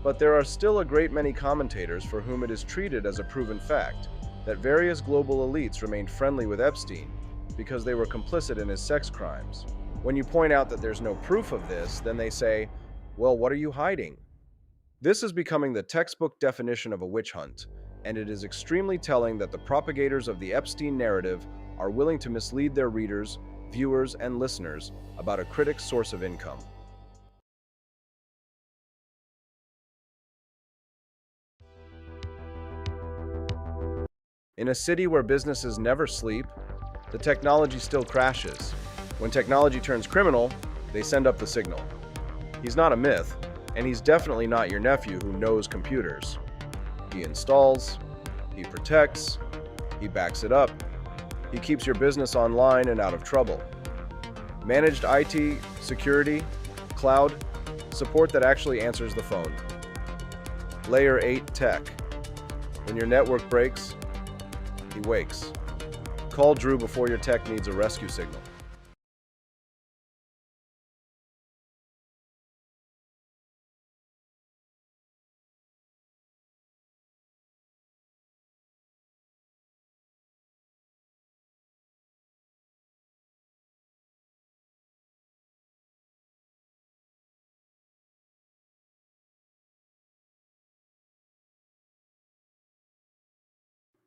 But there are still a great many commentators for whom it is treated as a proven fact that various global elites remained friendly with Epstein because they were complicit in his sex crimes. When you point out that there's no proof of this, then they say, well, what are you hiding? This is becoming the textbook definition of a witch hunt, and it is extremely telling that the propagators of the Epstein narrative are willing to mislead their readers, viewers, and listeners about a critic's source of income. In a city where businesses never sleep, the technology still crashes. When technology turns criminal, they send up the signal. He's not a myth, and he's definitely not your nephew who knows computers. He installs, he protects, he backs it up, he keeps your business online and out of trouble. Managed IT, security, cloud, support that actually answers the phone. Layer 8 tech. When your network breaks, he wakes. Call Drew before your tech needs a rescue signal.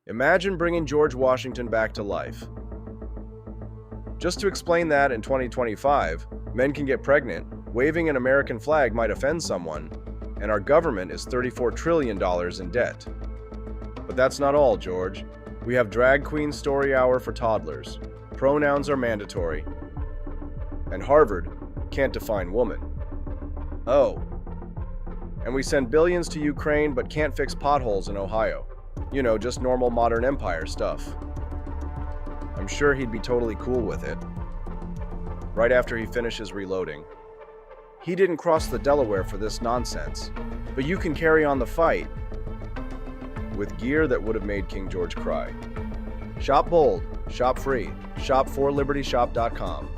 Imagine bringing George Washington back to life. Just to explain that in 2025, men can get pregnant, waving an American flag might offend someone, and our government is $34 trillion in debt. But that's not all, George. We have drag queen story hour for toddlers, pronouns are mandatory, and Harvard can't define woman. Oh. And we send billions to Ukraine but can't fix potholes in Ohio. You know, just normal modern empire stuff. I'm sure he'd be totally cool with it. Right after he finishes reloading. He didn't cross the Delaware for this nonsense, but you can carry on the fight with gear that would have made King George cry. Shop bold, shop free, shop4libertyshop.com.